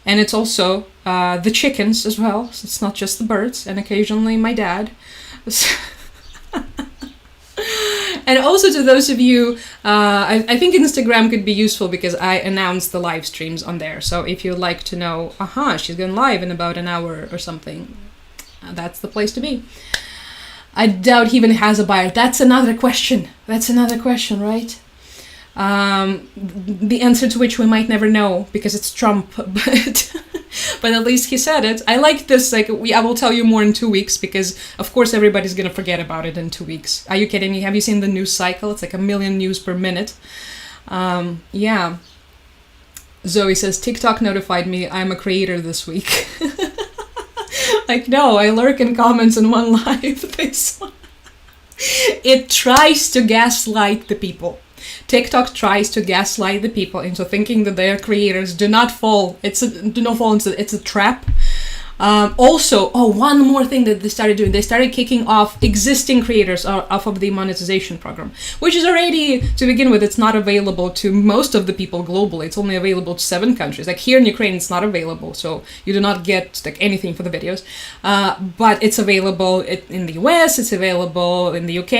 S1: And it's also the chickens as well. So it's not just the birds, and occasionally my dad. And also to those of you, I think Instagram could be useful because I announce the live streams on there. So if you'd like to know, she's going live in about an hour or something, that's the place to be. I doubt he even has a buyer. That's another question, right? The answer to which we might never know because it's Trump, but at least he said it. I like this, I will tell you more in 2 weeks because of course everybody's gonna forget about it in 2 weeks. Are you kidding me? Have you seen the news cycle? It's like 1 million news per minute. Yeah. Zoe says, TikTok notified me I'm a creator this week. No, I lurk in comments in one live. It tries to gaslight the people. TikTok tries to gaslight the people into thinking that their creators do not fall. It's a trap. Also, one more thing that they started doing. They started kicking off existing creators off of the monetization program, which is already, to begin with, it's not available to most of the people globally. It's only available to 7 countries. Like here in Ukraine, it's not available, so you do not get anything for the videos. But it's available in the US, it's available in the UK,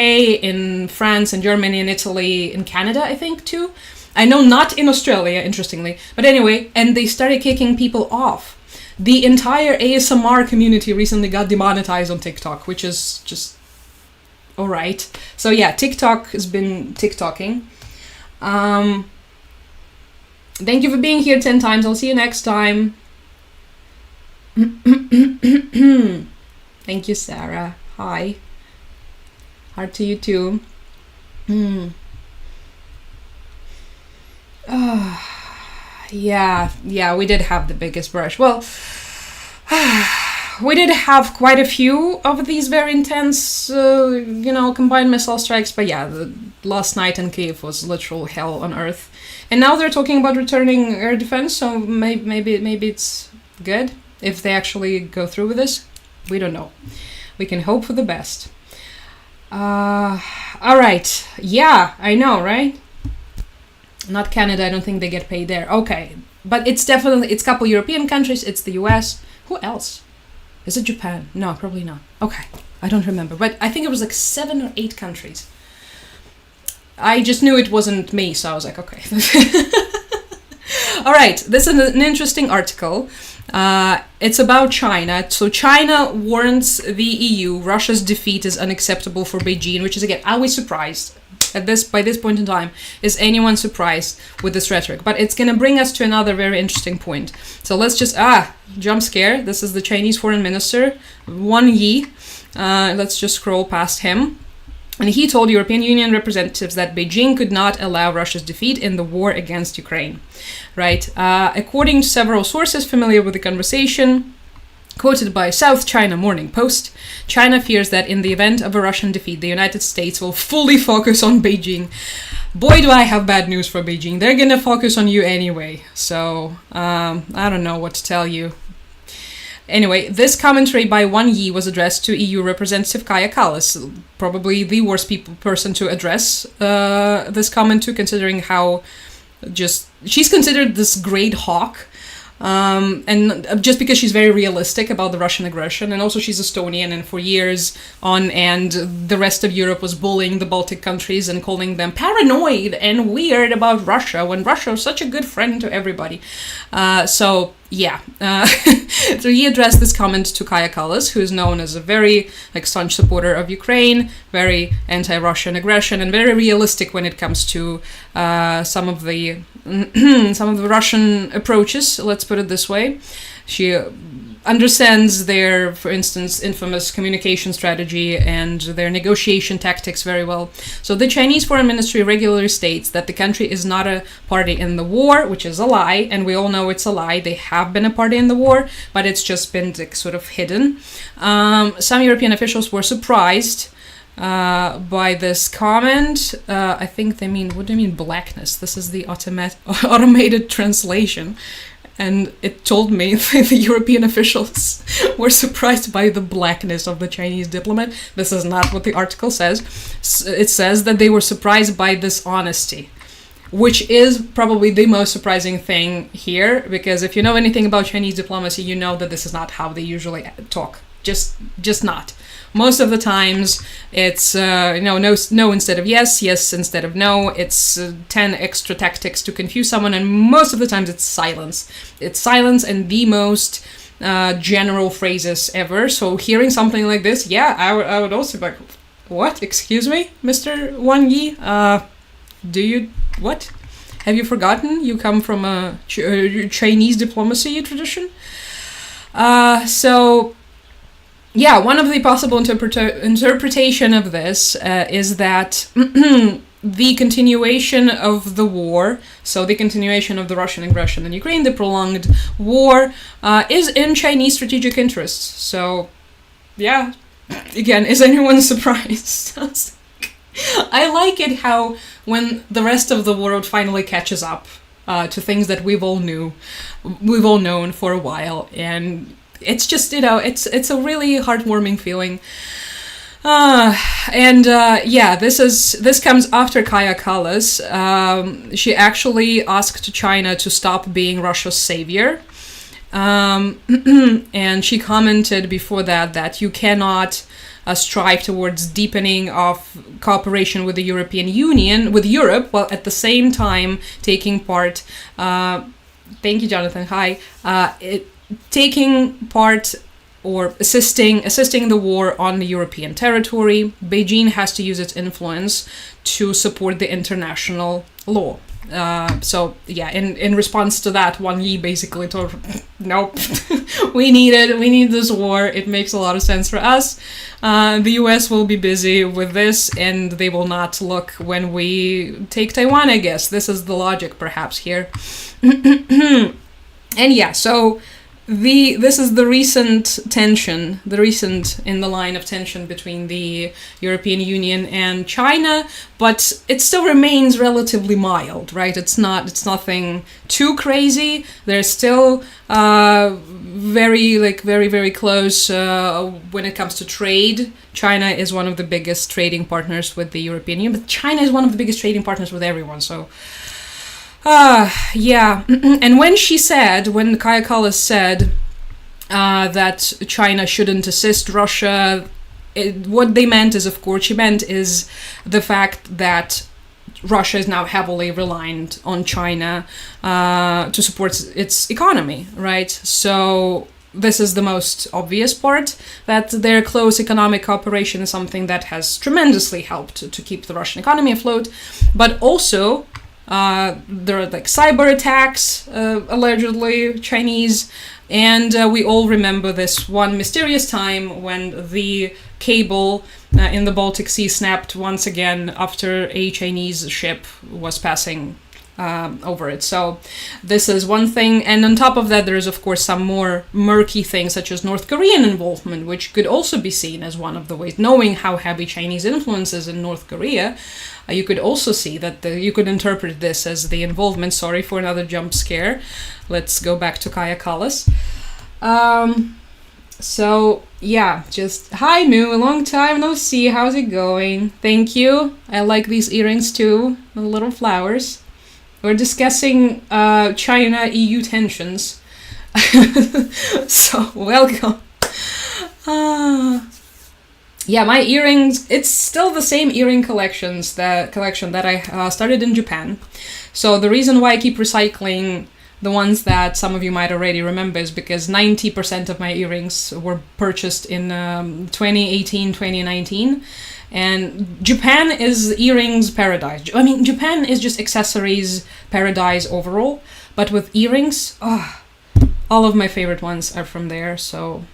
S1: in France, in Germany, in Italy, in Canada, I think, too. I know not in Australia, interestingly. But anyway, and they started kicking people off. The entire ASMR community recently got demonetized on TikTok, which is just alright. So yeah, TikTok has been TikToking. Thank you for being here 10 times. I'll see you next time. Thank you, Sarah. Hi. Heart to you too. Yeah, we did have the biggest brush. Well, we did have quite a few of these very intense, combined missile strikes. But yeah, the last night in Kyiv was literal hell on earth. And now they're talking about returning air defense, so maybe it's good if they actually go through with this. We don't know. We can hope for the best. All right. Yeah, I know, right? Not Canada, I don't think they get paid there. Okay, but it's a couple European countries, it's the US. Who else? Is it Japan? No, probably not. Okay, I don't remember, but I think it was 7 or 8 countries. I just knew it wasn't me, so I was like, okay. All right, this is an interesting article. It's about China. So China warns the EU Russia's defeat is unacceptable for Beijing, which is, again, I was surprised. By this point in time, is anyone surprised with this rhetoric? But it's going to bring us to another very interesting point. So let's just, jump scare. This is the Chinese foreign minister, Wang Yi. Let's just scroll past him. And he told European Union representatives that Beijing could not allow Russia's defeat in the war against Ukraine. Right? According to several sources familiar with the conversation, quoted by South China Morning Post, China fears that in the event of a Russian defeat, the United States will fully focus on Beijing. Boy, do I have bad news for Beijing. They're gonna focus on you anyway. So, I don't know what to tell you. Anyway, this commentary by Wang Yi was addressed to EU Representative Kaya Kallas, probably the worst person to address this comment to, considering how she's considered this great hawk. And just because she's very realistic about the Russian aggression, and also she's Estonian, and for years on end, the rest of Europe was bullying the Baltic countries and calling them paranoid and weird about Russia, when Russia was such a good friend to everybody. So he addressed this comment to Kaya Kallas, who is known as a very staunch supporter of Ukraine, very anti-Russian aggression, and very realistic when it comes to some of the Russian approaches. Let's put it this way. She understands their, for instance, infamous communication strategy and their negotiation tactics very well. So the Chinese Foreign Ministry regularly states that the country is not a party in the war, which is a lie, and we all know it's a lie. They have been a party in the war, but it's just been sort of hidden. Some European officials were surprised by this comment. I think they mean, what do you mean blackness? This is the automated translation. And it told me that the European officials were surprised by the blackness of the Chinese diplomat. This is not what the article says. It says that they were surprised by this honesty, which is probably the most surprising thing here, because if you know anything about Chinese diplomacy, you know that this is not how they usually talk. Just not. Most of the times, it's no instead of yes, yes instead of no. It's 10 extra tactics to confuse someone, and most of the times it's silence. It's silence and the most general phrases ever. So hearing something like this, I would also be like, what? Excuse me, Mr. Wang Yi? Do you what? Have you forgotten? You come from a Chinese diplomacy tradition. One of the possible interpretation of this is that the continuation of the war, so the continuation of the Russian aggression in Ukraine, the prolonged war, is in Chinese strategic interests. So, again, is anyone surprised? I like it how when the rest of the world finally catches up to things that we've all known for a while, and it's just, it's a really heartwarming feeling. This comes after Kaya Kallas. She actually asked China to stop being Russia's savior. And she commented before that you cannot strive towards deepening of cooperation with the European Union, with Europe, while at the same time taking part, thank you, Jonathan, hi, taking part or assisting the war on the European territory. Beijing has to use its influence to support the international law. In response to that, Wang Yi basically told, nope, we need this war. It makes a lot of sense for us. The US will be busy with this, and they will not look when we take Taiwan, I guess. This is the logic, perhaps, here. This is the recent tension, in the line of tension between the European Union and China, but it still remains relatively mild, right? It's nothing too crazy. They're still very, very close when it comes to trade. China is one of the biggest trading partners with the European Union, but China is one of the biggest trading partners with everyone, so... And when Kaya Kallas said that China shouldn't assist Russia, what they meant is, of course, she meant is the fact that Russia is now heavily reliant on China to support its economy, right? So this is the most obvious part, that their close economic cooperation is something that has tremendously helped to keep the Russian economy afloat, but also... there are cyber attacks, allegedly Chinese, and we all remember this one mysterious time when the cable in the Baltic Sea snapped once again after a Chinese ship was passing over it. So this is one thing, and on top of that there is of course some more murky things such as North Korean involvement, which could also be seen as one of the ways. Knowing how heavy Chinese influence is in North Korea, you could also see that you could interpret this as the involvement. Sorry for another jump scare. Let's go back to Kaya Kallas. So yeah, just hi Moo, a long time no see. How's it going? Thank you. I like these earrings too, the little flowers. We're discussing China EU tensions. So welcome. Yeah, my earrings. It's still the same earring collection that I started in Japan. So the reason why I keep recycling the ones that some of you might already remember is because 90% of my earrings were purchased in 2018, 2019. And Japan is earrings paradise. I mean, Japan is just accessories paradise overall. But with earrings, all of my favorite ones are from there. So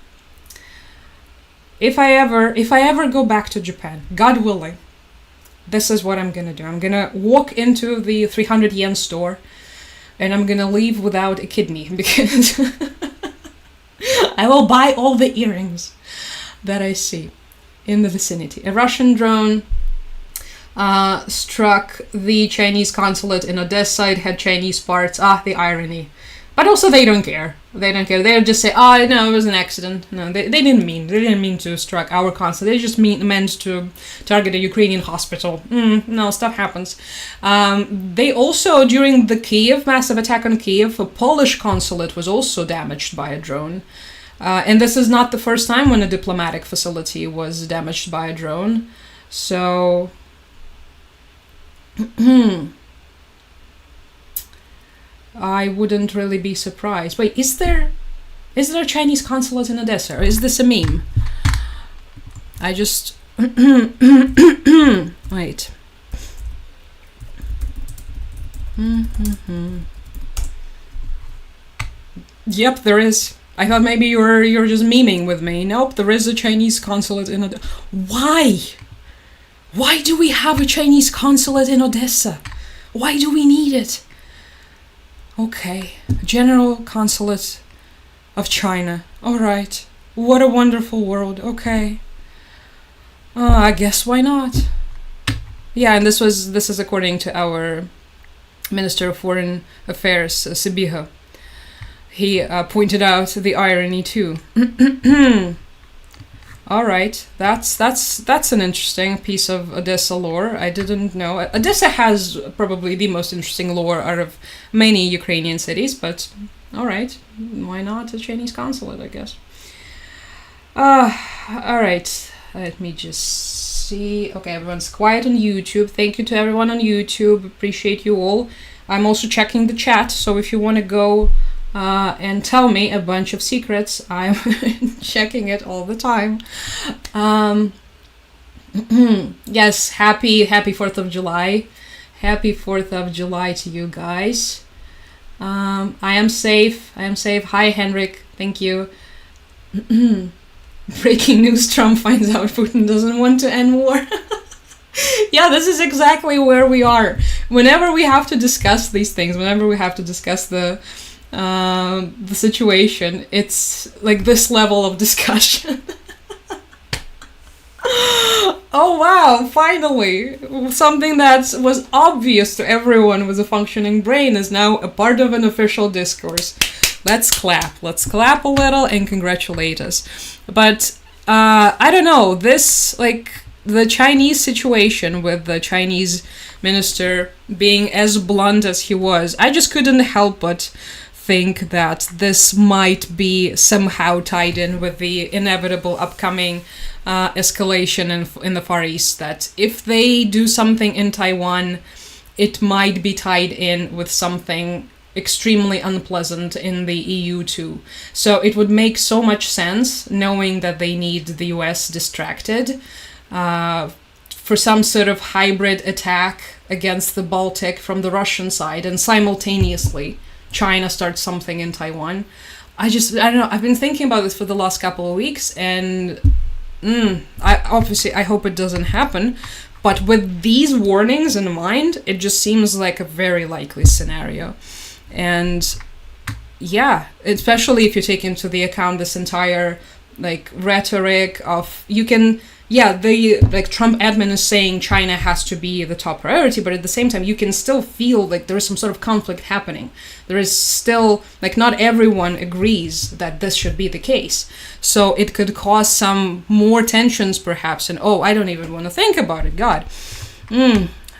S1: if I ever go back to Japan, God willing, this is what I'm gonna do. I'm gonna walk into the 300 yen store and I'm gonna leave without a kidney because I will buy all the earrings that I see in the vicinity. A Russian drone struck the Chinese consulate in Odessa. It had Chinese parts. The irony. But also they don't care. They don't care. They'll just say, no, it was an accident. No, they didn't mean to strike our consulate. They just meant to target a Ukrainian hospital. No, stuff happens. They also, during the Kyiv, massive attack on Kyiv, a Polish consulate was also damaged by a drone. And this is not the first time when a diplomatic facility was damaged by a drone. So I wouldn't really be surprised. Wait, is there a Chinese consulate in Odessa, or is this a meme? I just wait. Yep, there is. I thought maybe you're just memeing with me. Nope, there is a Chinese consulate in Odessa. Why? Why do we have a Chinese consulate in Odessa? Why do we need it? Okay, General Consulate of China. All right. What a wonderful world. Okay. I guess why not? Yeah, and this is according to our Minister of Foreign Affairs, Sibiha. He pointed out the irony too. All right, that's an interesting piece of Odessa lore. I didn't know. Odessa has probably the most interesting lore out of many Ukrainian cities, but all right, why not a Chinese consulate, I guess. All right, let me just see. Okay, everyone's quiet on YouTube. Thank you to everyone on YouTube. Appreciate you all. I'm also checking the chat, so if you want to go and tell me a bunch of secrets, I'm checking it all the time. Yes, happy 4th of July. Happy 4th of July to you guys. I am safe. Hi, Henrik. Thank you. Breaking news, Trump finds out Putin doesn't want to end war. Yeah, this is exactly where we are. Whenever we have to discuss these things, whenever we have to discuss the situation, it's like this level of discussion. Oh wow, finally! Something that was obvious to everyone with a functioning brain is now a part of an official discourse. Let's clap a little and congratulate us. But I don't know, this, like, the Chinese situation with the Chinese minister being as blunt as he was, I just couldn't help but think that this might be somehow tied in with the inevitable upcoming escalation in the Far East, that if they do something in Taiwan, it might be tied in with something extremely unpleasant in the EU too. So it would make so much sense, knowing that they need the US distracted, for some sort of hybrid attack against the Baltic from the Russian side, and simultaneously China starts something in Taiwan. I don't know, I've been thinking about this for the last couple of weeks, and I hope it doesn't happen, but with these warnings in mind, it just seems like a very likely scenario. And yeah, especially if you take into the account this entire, like, rhetoric of you can yeah, the like Trump admin is saying China has to be the top priority, but at the same time, you can still feel like there is some sort of conflict happening. There is still like not everyone agrees that this should be the case, so it could cause some more tensions, perhaps. And I don't even want to think about it. God.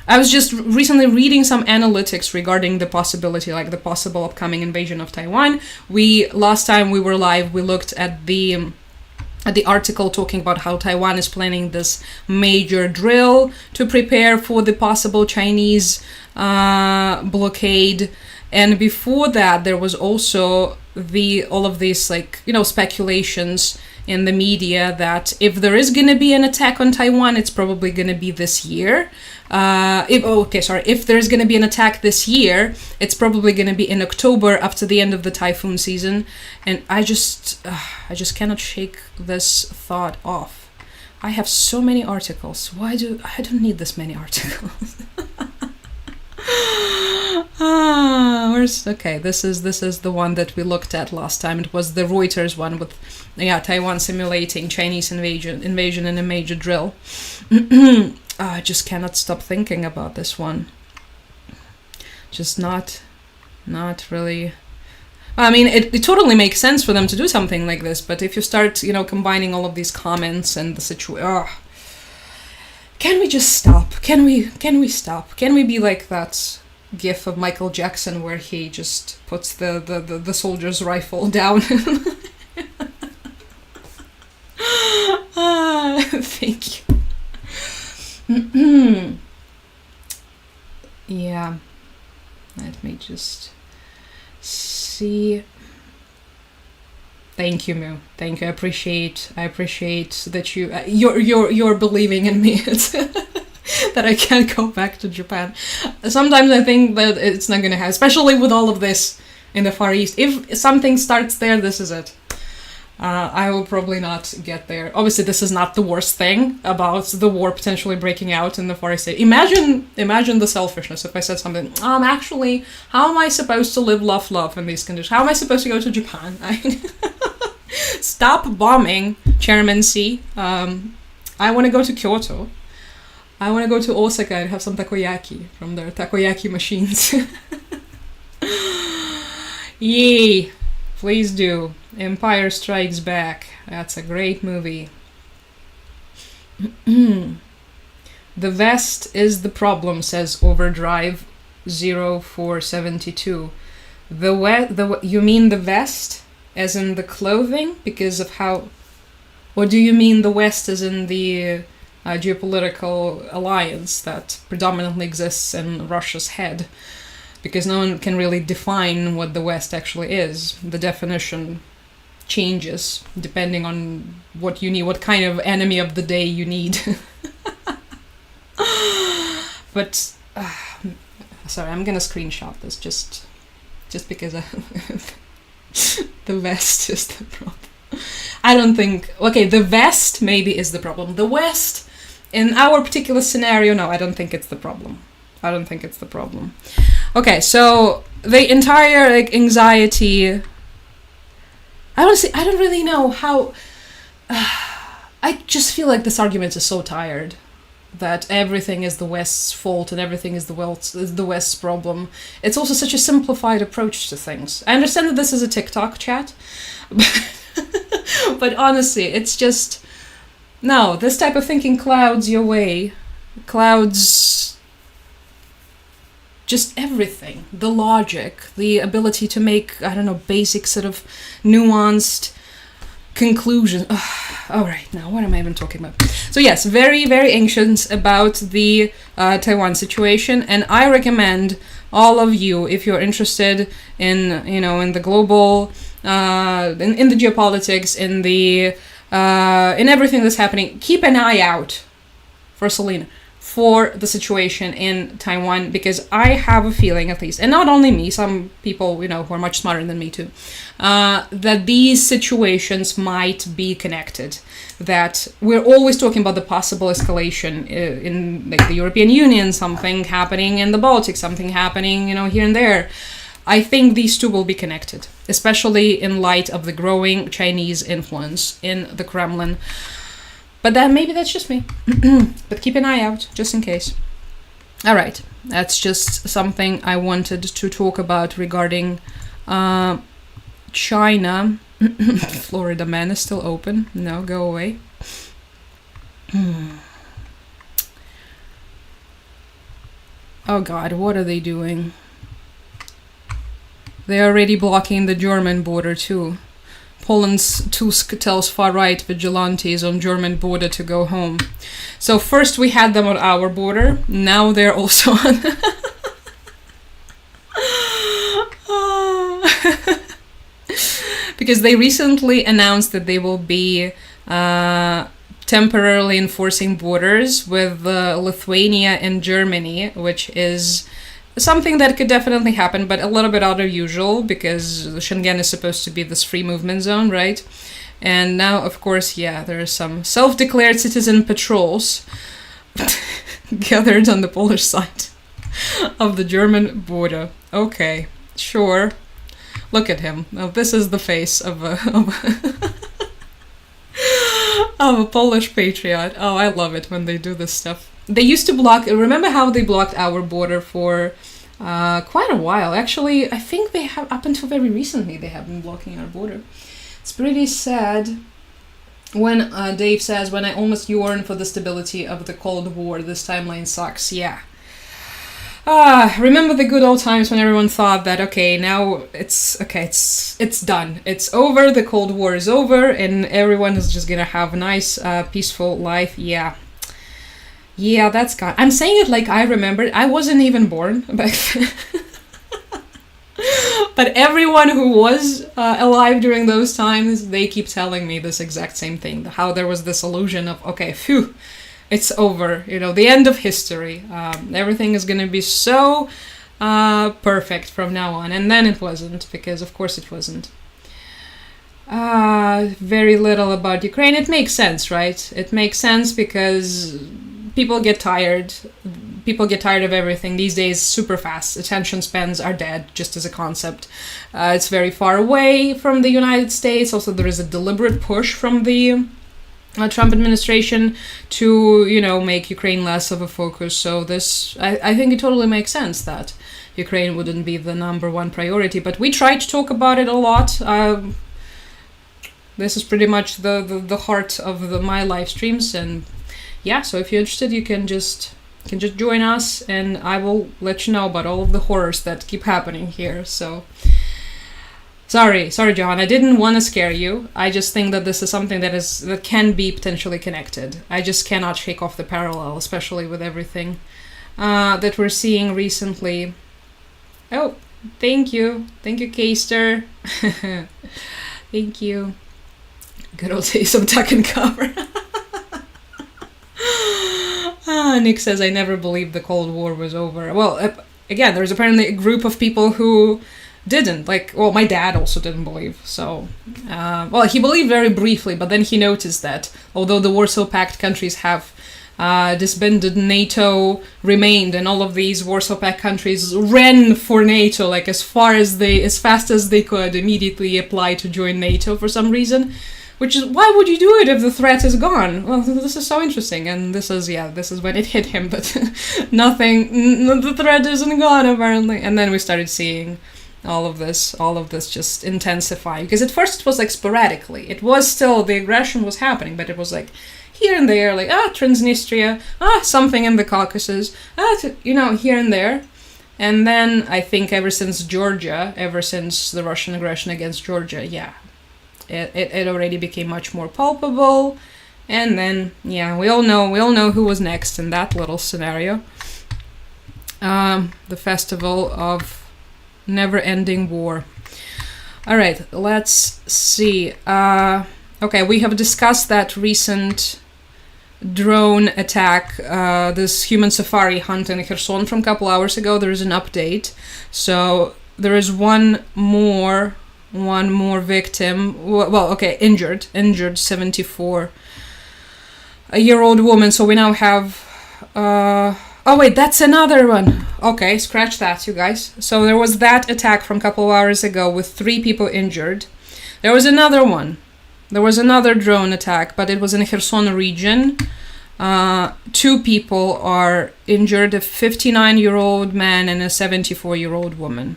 S1: I was just recently reading some analytics regarding the possibility, like the possible upcoming invasion of Taiwan. Last time we were live, we looked at the article talking about how Taiwan is planning this major drill to prepare for the possible Chinese blockade. And before that, there was also all of these speculations in the media that if there is going to be an attack on Taiwan, it's probably going to be this year. If there's going to be an attack this year, it's probably going to be in October after the end of the typhoon season. And I just cannot shake this thought off. I have so many articles. I don't need this many articles. This is the one that we looked at last time. It was the Reuters one with Taiwan simulating Chinese invasion in a major drill. I just cannot stop thinking about this one. Just not really. I mean, it totally makes sense for them to do something like this, but if you start, combining all of these comments and the situation, can we just stop? Can we stop? Can we be like that gif of Michael Jackson where he just puts the soldier's rifle down? Thank you. Yeah. Let me just see. Thank you, Moo. Thank you. I appreciate that you're believing in me. That I can't go back to Japan. Sometimes I think that it's not gonna happen, especially with all of this in the Far East. If something starts there, this is it. I will probably not get there. Obviously, this is not the worst thing about the war potentially breaking out in the Far East. Imagine the selfishness if I said something. Actually, how am I supposed to live, love in these conditions? How am I supposed to go to Japan? Stop bombing, Chairman C. I want to go to Kyoto. I want to go to Osaka and have some takoyaki from their takoyaki machines. Yay! Please do. Empire Strikes Back. That's a great movie. The vest is the problem, says Overdrive 0472. You mean the vest? As in the clothing? Because of how... Or do you mean the West as in the geopolitical alliance that predominantly exists in Russia's head? Because no one can really define what the West actually is. The definition changes depending on what you need, what kind of enemy of the day you need. But, sorry, I'm gonna screenshot this just because the West is the problem. I don't think... Okay, the West maybe is the problem. The West, in our particular scenario, no, I don't think it's the problem. Okay, so the entire anxiety... I don't really know how... I just feel like this argument is so tired. That everything is the West's fault and everything is the West's problem. It's also such a simplified approach to things. I understand that this is a TikTok chat, but honestly, it's just... No, this type of thinking clouds your way. Clouds... just everything. The logic, the ability to make, basic sort of nuanced conclusions. All right, now what am I even talking about? So yes, very, very anxious about the Taiwan situation, and I recommend all of you, if you're interested in, in the global, in the geopolitics, in everything that's happening, keep an eye out for Selena, for the situation in Taiwan, because I have a feeling, at least, and not only me, some people, who are much smarter than me too, that these situations might be connected. That we're always talking about the possible escalation in the European Union, something happening in the Baltics, something happening, here and there. I think these two will be connected, especially in light of the growing Chinese influence in the Kremlin. But then maybe that's just me. But keep an eye out, just in case. All right, that's just something I wanted to talk about regarding China. Florida man is still open. No, go away. Oh God, what are they doing? They're already blocking the German border too. Poland's Tusk tells far-right vigilantes on German border to go home. So first we had them on our border, now they're also on... Because they recently announced that they will be temporarily enforcing borders with Lithuania and Germany, which is something that could definitely happen, but a little bit out of usual, because Schengen is supposed to be this free movement zone, right? And now, of course, yeah, there are some self-declared citizen patrols gathered on the Polish side of the German border. Okay, sure. Look at him. Now, this is the face of a of a Polish patriot. Oh, I love it when they do this stuff. They used to block... Remember how they blocked our border for quite a while? Actually, I think they have, up until very recently, they have been blocking our border. It's pretty sad when Dave says, when I almost yearn for the stability of the Cold War, this timeline sucks. Yeah. Remember the good old times when everyone thought that, okay, now it's done. It's over, the Cold War is over, and everyone is just gonna have a nice, peaceful life. Yeah. Yeah, that's gone. I'm saying it like I remembered. I wasn't even born back then. But everyone who was alive during those times, they keep telling me this exact same thing. How there was this illusion of, okay, phew, it's over. You know, the end of history. Everything is going to be so perfect from now on. And then it wasn't, because of course it wasn't. Very little about Ukraine. It makes sense, right? It makes sense because people get tired. People get tired of everything these days super fast. Attention spans are dead, just as a concept. It's very far away from the United States. Also, there is a deliberate push from the Trump administration to, you know, make Ukraine less of a focus. So this, I think it totally makes sense that Ukraine wouldn't be the number one priority. But we try to talk about it a lot. This is pretty much the heart of my live streams, and yeah, so if you're interested, you can just join us, and I will let you know about all of the horrors that keep happening here. So sorry John, I didn't want to scare you. I just think that this is something that can be potentially connected. I just cannot shake off the parallel, especially with everything that we're seeing recently. Oh, thank you Keister. Thank you. Good old days of duck and cover. Nick says, I never believed the Cold War was over. Well, again, there's apparently a group of people who didn't. Like, well, my dad also didn't believe. So, well, he believed very briefly, but then he noticed that although the Warsaw Pact countries have disbanded, NATO remained, and all of these Warsaw Pact countries ran for NATO, like as fast as they could, immediately apply to join NATO for some reason. Which is, why would you do it if the threat is gone? Well, this is so interesting, and this is when it hit him, but the threat isn't gone, apparently. And then we started seeing all of this just intensify. Because at first it was like sporadically. It was still, the aggression was happening, but it was like here and there, like, Transnistria, something in the Caucasus, here and there. And then I think ever since the Russian aggression against Georgia, yeah. It already became much more palpable, and then we all know who was next in that little scenario. The festival of never-ending war. All right, let's see. Okay, we have discussed that recent drone attack, this human safari hunt in Kherson from a couple hours ago. There is an update, so there is one more victim. Well, okay, injured 74-year-old woman. So we now have oh wait, that's another one. Okay, scratch that, you guys. So there was that attack from a couple of hours ago with 3 people injured. There was another one There was another drone attack, but it was in Kherson region. 2 people are injured, a 59-year-old man and a 74-year-old woman.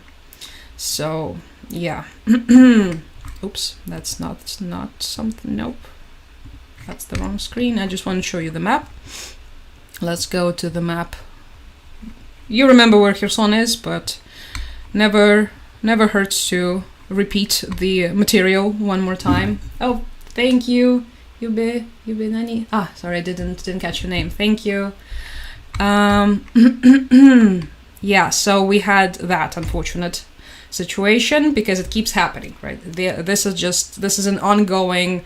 S1: So, yeah. Oops, that's not something, nope. That's the wrong screen. I just want to show you the map. Let's go to the map. You remember where Kherson is, but never hurts to repeat the material one more time. Oh, thank you. Yube Nani. Sorry, I didn't catch your name. Thank you. Yeah, so we had that unfortunate situation because it keeps happening, right? This is an ongoing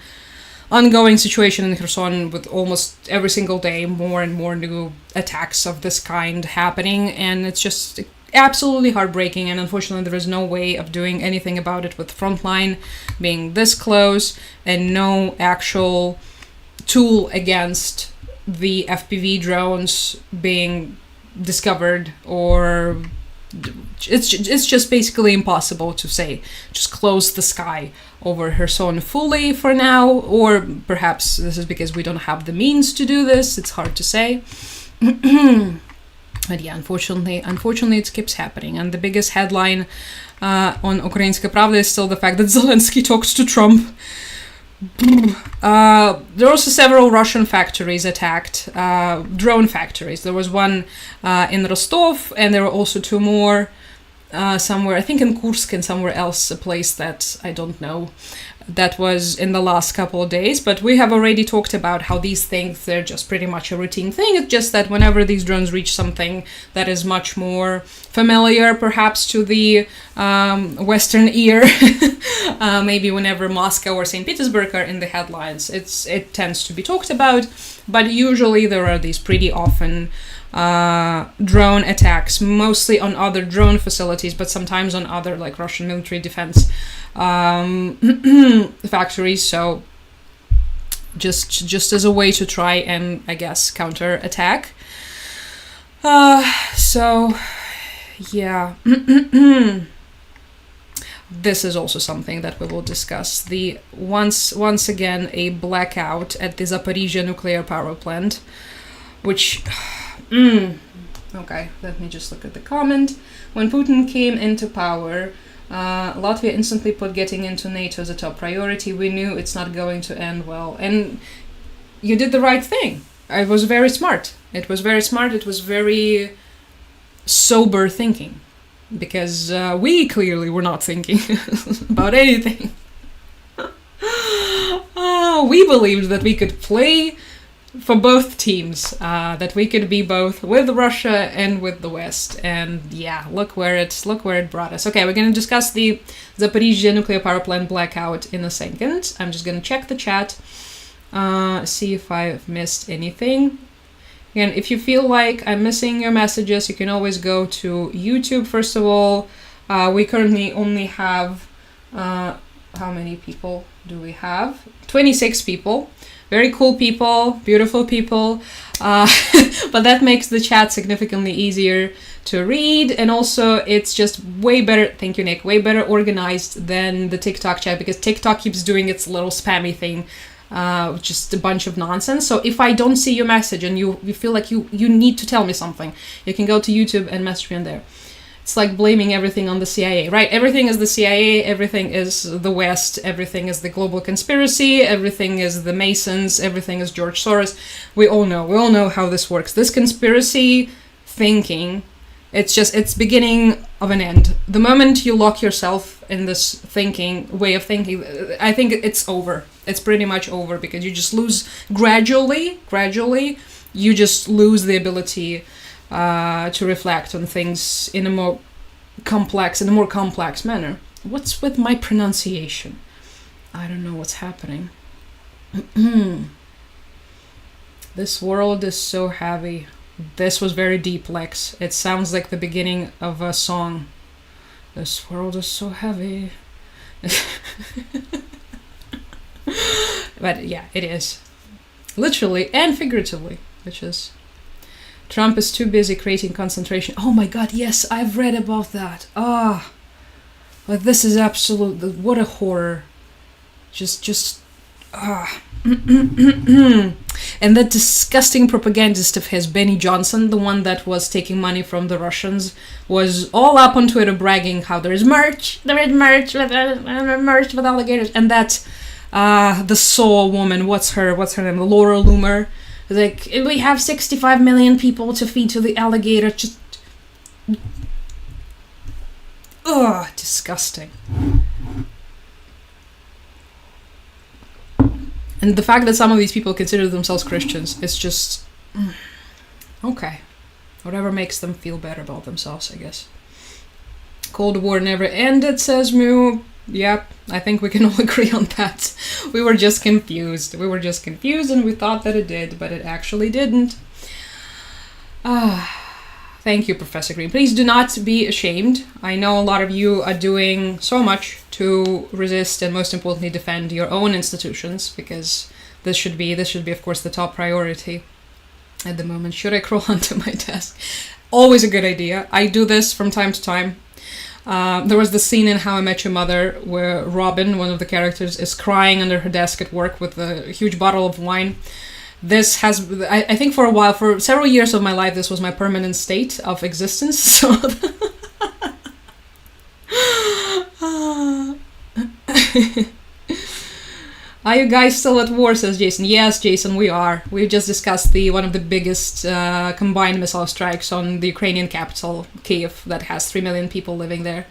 S1: situation in Kherson with almost every single day more and more new attacks of this kind happening, and it's just absolutely heartbreaking, and unfortunately there is no way of doing anything about it with frontline being this close and no actual tool against the FPV drones being discovered, or it's just basically impossible to say just close the sky over Kherson fully for now, or perhaps this is because we don't have the means to do this. It's hard to say. But yeah, unfortunately it keeps happening. And the biggest headline on Ukrainska Pravda is still the fact that Zelensky talks to Trump. There are also several Russian factories attacked, drone factories. There was one in Rostov, and there were also 2 more somewhere, I think in Kursk and somewhere else, a place that I don't know. That was in the last couple of days, but we have already talked about how these things, they're just pretty much a routine thing. It's just that whenever these drones reach something that is much more familiar perhaps to the Western ear, maybe whenever Moscow or St. Petersburg are in the headlines, it tends to be talked about, but usually there are these pretty often drone attacks, mostly on other drone facilities, but sometimes on other like Russian military defense factories. So just as a way to try and, I guess, counter attack. So yeah. This is also something that we will discuss. The once again a blackout at the Zaporizhia nuclear power plant, which okay, let me just look at the comment. When Putin came into power, Latvia instantly put getting into NATO as a top priority. We knew it's not going to end well. And you did the right thing. It was very smart. It was very smart. It was very sober thinking. Because we clearly were not thinking about anything. We believed that we could play for both teams, that we could be both with Russia and with the West, and yeah, look where it brought us. Okay, we're going to discuss the Zaporizhia nuclear power plant blackout in a second. I'm just going to check the chat, see if I've missed anything. Again, if you feel like I'm missing your messages, you can always go to YouTube. First of all, we currently only have how many people do we have? 26 people. Very cool people, beautiful people, but that makes the chat significantly easier to read, and also it's just way better, thank you Nick, way better organized than the TikTok chat, because TikTok keeps doing its little spammy thing, just a bunch of nonsense. So if I don't see your message and you feel like you need to tell me something, you can go to YouTube and message me on there. It's like blaming everything on the CIA, right? Everything is the CIA, everything is the West, everything is the global conspiracy, everything is the Masons, everything is George Soros. We all know how this works. This conspiracy thinking, it's beginning of an end. The moment you lock yourself in this way of thinking, I think it's over. It's pretty much over, because you just lose gradually, you just lose the ability to reflect on things in a more complex manner. What's with my pronunciation? I don't know what's happening. This world is so heavy. This was very deep, Lex. It sounds like the beginning of a song. This world is so heavy. But yeah, it is. Literally and figuratively, which is... Trump is too busy creating concentration. Oh my god, yes, I've read about that. But this is absolute, what a horror. Just And that disgusting propagandist of his, Benny Johnson, the one that was taking money from the Russians, was all up on Twitter bragging how there is merch with alligators, and that the Saw woman, what's her name, Laura Loomer, like, we have 65 million people to feed to the alligator. Just, disgusting. And the fact that some of these people consider themselves Christians is just... okay. Whatever makes them feel better about themselves, I guess. Cold War never ended, says Moo. Yep, I think we can all agree on that. We were just confused. And we thought that it did, but it actually didn't. Thank you, Professor Green. Please do not be ashamed. I know a lot of you are doing so much to resist and, most importantly, defend your own institutions, because this should be, of course, the top priority at the moment. Should I crawl onto my desk? Always a good idea. I do this from time to time. There was the scene in How I Met Your Mother where Robin, one of the characters, is crying under her desk at work with a huge bottle of wine. This has, I think for a while, for several years of my life, this was my permanent state of existence. So, are you guys still at war, says Jason. Yes, Jason, we are. We've just discussed one of the biggest combined missile strikes on the Ukrainian capital, Kyiv, that has 3 million people living there.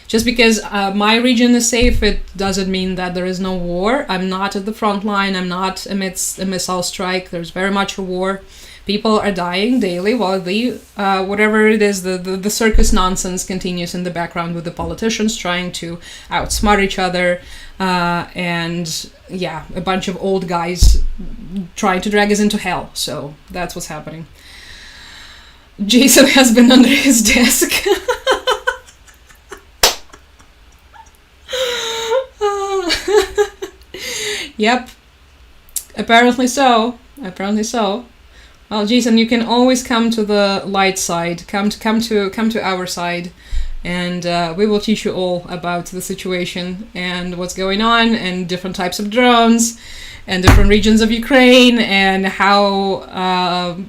S1: Just because my region is safe, it doesn't mean that there is no war. I'm not at the front line. I'm not amidst a missile strike. There's very much a war. People are dying daily while the whatever it is, the circus nonsense continues in the background with the politicians trying to outsmart each other. And yeah, a bunch of old guys trying to drag us into hell. So that's what's happening. Jason has been under his desk. Yep. Apparently so. Well, Jason, you can always come to the light side. Come to our side, and we will teach you all about the situation and what's going on, and different types of drones, and different regions of Ukraine, and how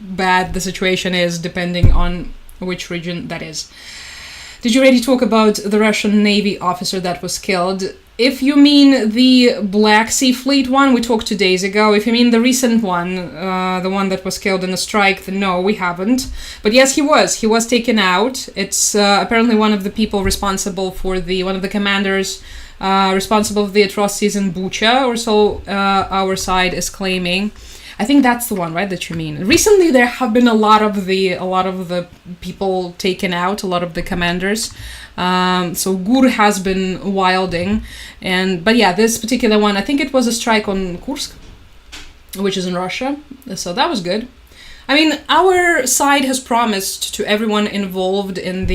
S1: bad the situation is depending on which region that is. Did you already talk about the Russian Navy officer that was killed? If you mean the Black Sea Fleet one, we talked 2 days ago. If you mean the recent one, the one that was killed in a strike, then no, we haven't. But yes, he was. He was taken out. It's apparently one of the people responsible for one of the commanders responsible for the atrocities in Bucha, or so our side is claiming. I think that's the one, right, that you mean. Recently, there have been a lot of the people taken out, a lot of the commanders. So Gur has been wilding, but yeah, this particular one, I think it was a strike on Kursk, which is in Russia. So that was good. I mean, our side has promised to everyone involved in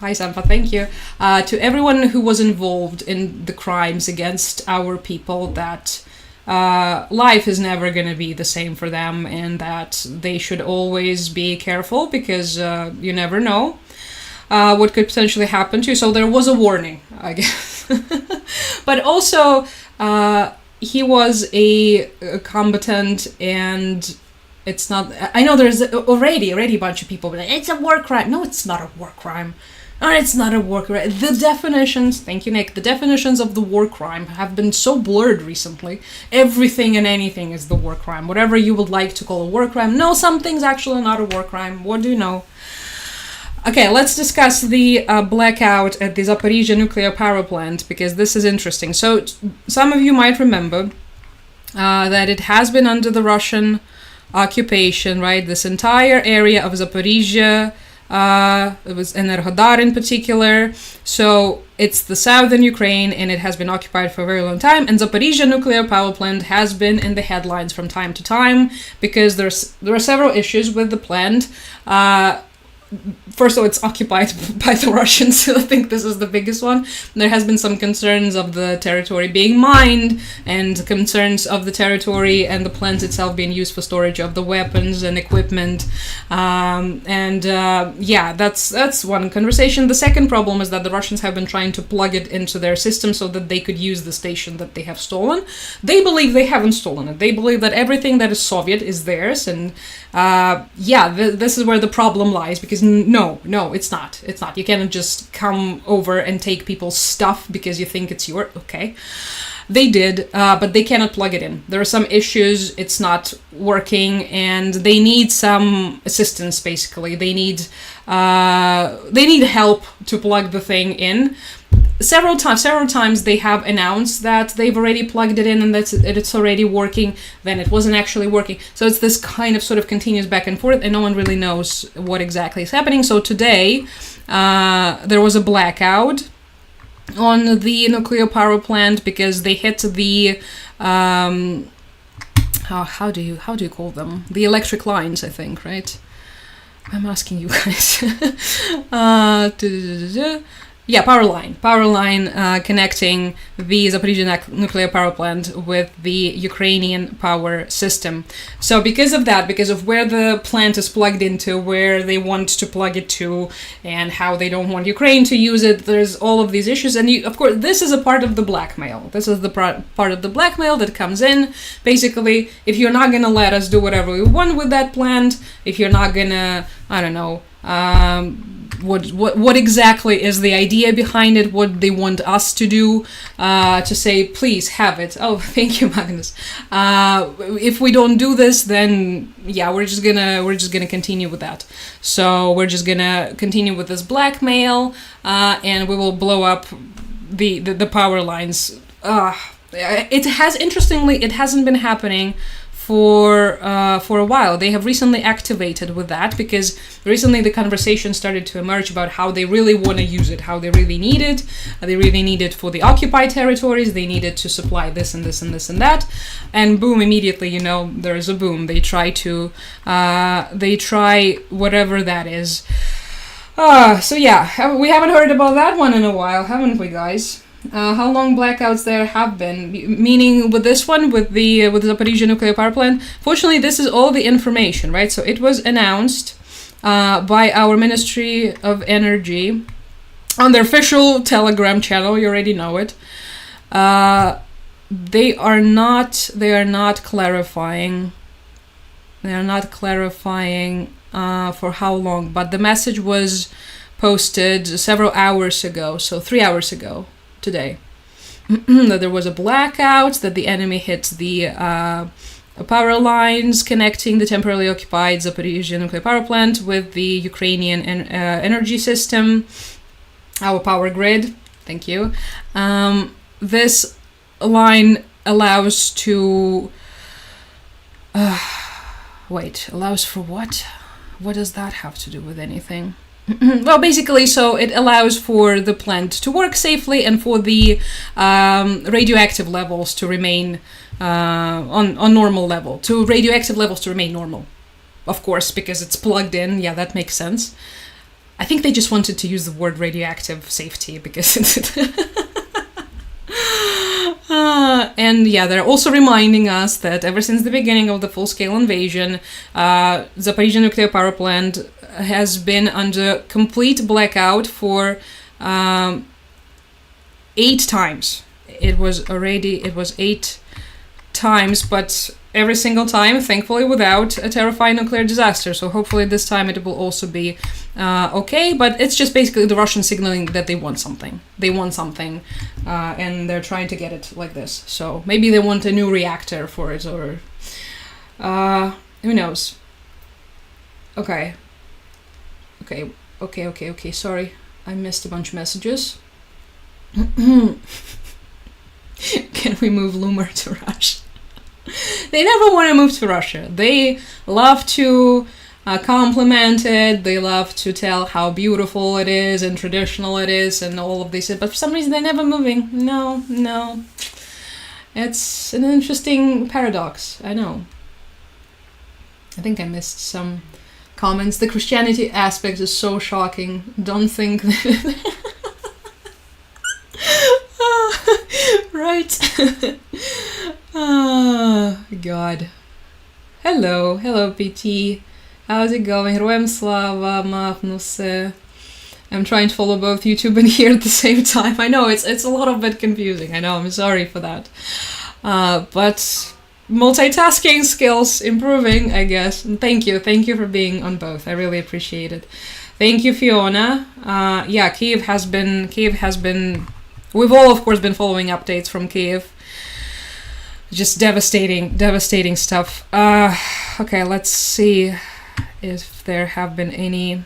S1: hi Sampha, thank you. To everyone who was involved in the crimes against our people that life is never going to be the same for them, and that they should always be careful, because you never know what could potentially happen to you. So there was a warning, I guess. But also, he was a combatant, and it's not... I know there's already a bunch of people like, it's a war crime. No, it's not a war crime. No, it's not a war crime. The definitions, thank you, Nick, the definitions of the war crime have been so blurred recently. Everything and anything is the war crime. Whatever you would like to call a war crime. No, some things actually not a war crime. What do you know? Okay, let's discuss the blackout at the Zaporizhzhia nuclear power plant, because this is interesting. So, some of you might remember that it has been under the Russian occupation, right? This entire area of Zaporizhzhia, it was Enerhodar in particular. So, it's the southern Ukraine, and it has been occupied for a very long time. And Zaporizhzhia nuclear power plant has been in the headlines from time to time, because there are several issues with the plant. first of all, it's occupied by the Russians. I think this is the biggest one. There has been some concerns of the territory being mined, and concerns of the territory and the plant itself being used for storage of the weapons and equipment. That's one conversation. The second problem is that the Russians have been trying to plug it into their system so that they could use the station that they have stolen. They believe they haven't stolen it. They believe that everything that is Soviet is theirs, and this is where the problem lies, because no, it's not. It's not. You cannot just come over and take people's stuff because you think it's yours. Okay. They did, but they cannot plug it in. There are some issues, it's not working, and they need some assistance, basically. They need help to plug the thing in. Several times they have announced that they've already plugged it in and that it's already working, then it wasn't actually working. So it's this kind of sort of continuous back and forth, and no one really knows what exactly is happening. So today, there was a blackout on the nuclear power plant because they hit the how do you call them? The electric lines, I think, right? I'm asking you guys. Power line connecting the Zaporizhzhia nuclear power plant with the Ukrainian power system. So because of that, because of where the plant is plugged into, where they want to plug it to, and how they don't want Ukraine to use it, there's all of these issues. And of course, this is a part of the blackmail. This is the part of the blackmail that comes in. Basically, if you're not going to let us do whatever we want with that plant, if you're not going to, I don't know, what exactly is the idea behind it, what they want us to do, to say, please have it. Oh, thank you, Magnus. If we don't do this, then we're just gonna continue with that. So we're just gonna continue with this blackmail, and we will blow up the power lines. It hasn't been happening for a while. They have recently activated with that because recently the conversation started to emerge about how they really want to use it, how they really need it. They really need it for the occupied territories. They need it to supply this and this and this and that. And boom, immediately, there is a boom. They try whatever that is. We haven't heard about that one in a while, haven't we, guys? How long blackouts there have been, meaning with this one, with the Zaporizhzhia nuclear power plant. Fortunately, this is all the information, right? So it was announced by our Ministry of Energy on their official Telegram channel. You already know it. They are not clarifying. They are not clarifying for how long, but the message was posted several hours ago, so 3 hours ago. Today, that there was a blackout, that the enemy hit the power lines connecting the temporarily occupied Zaporizhzhia nuclear power plant with the Ukrainian energy system, our power grid. Thank you. This line allows to... allows for what? What does that have to do with anything? Well, basically, so it allows for the plant to work safely and for the radioactive levels to remain on normal level. To radioactive levels to remain normal, of course, because it's plugged in. Yeah, that makes sense. I think they just wanted to use the word radioactive safety because it's... they're also reminding us that ever since the beginning of the full-scale invasion, Zaporizhzhia nuclear power plant has been under complete blackout for 8 times. It was 8 times, but every single time, thankfully, without a terrifying nuclear disaster. So hopefully this time it will also be okay. But it's just basically the Russians signaling that they want something. They want something, and they're trying to get it like this. So maybe they want a new reactor for it, or who knows. Okay. Sorry, I missed a bunch of messages. Can we move Loomer to Russia? They never want to move to Russia. They love to compliment it. They love to tell how beautiful it is and traditional it is and all of this. But for some reason, they're never moving. No. It's an interesting paradox. I know. I think I missed some comments. The Christianity aspect is so shocking. Don't think that... Right. Oh, God. Hello, PT. How's it going? Героям слава, Magnus. I'm trying to follow both YouTube and here at the same time. I know it's a little bit confusing. I know, I'm sorry for that. But multitasking skills improving, I guess. And thank you for being on both. I really appreciate it. Thank you, Fiona. Yeah, Kyiv has been. We've all, of course, been following updates from Kyiv. Just devastating stuff. Okay, let's see if there have been any.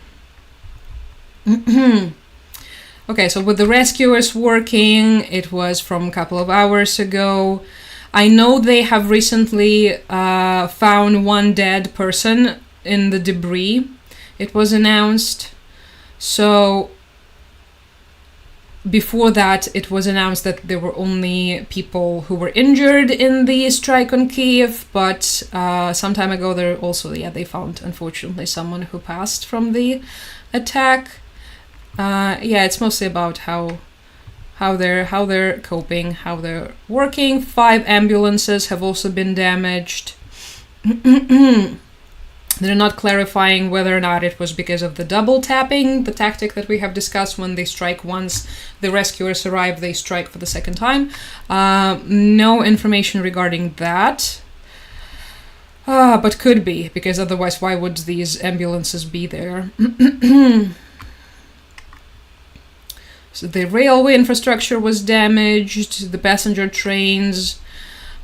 S1: Okay, so with the rescuers working, it was from a couple of hours ago. I know they have recently found one dead person in the debris. It was announced. So before that, it was announced that there were only people who were injured in the strike on Kyiv, but some time ago they found, unfortunately, someone who passed from the attack. Yeah, it's mostly about how they're coping, how they're working. 5 ambulances have also been damaged. They're not clarifying whether or not it was because of the double tapping, the tactic that we have discussed. When they strike once, the rescuers arrive, they strike for the second time. No information regarding that. But could be, because otherwise why would these ambulances be there? So the railway infrastructure was damaged, the passenger trains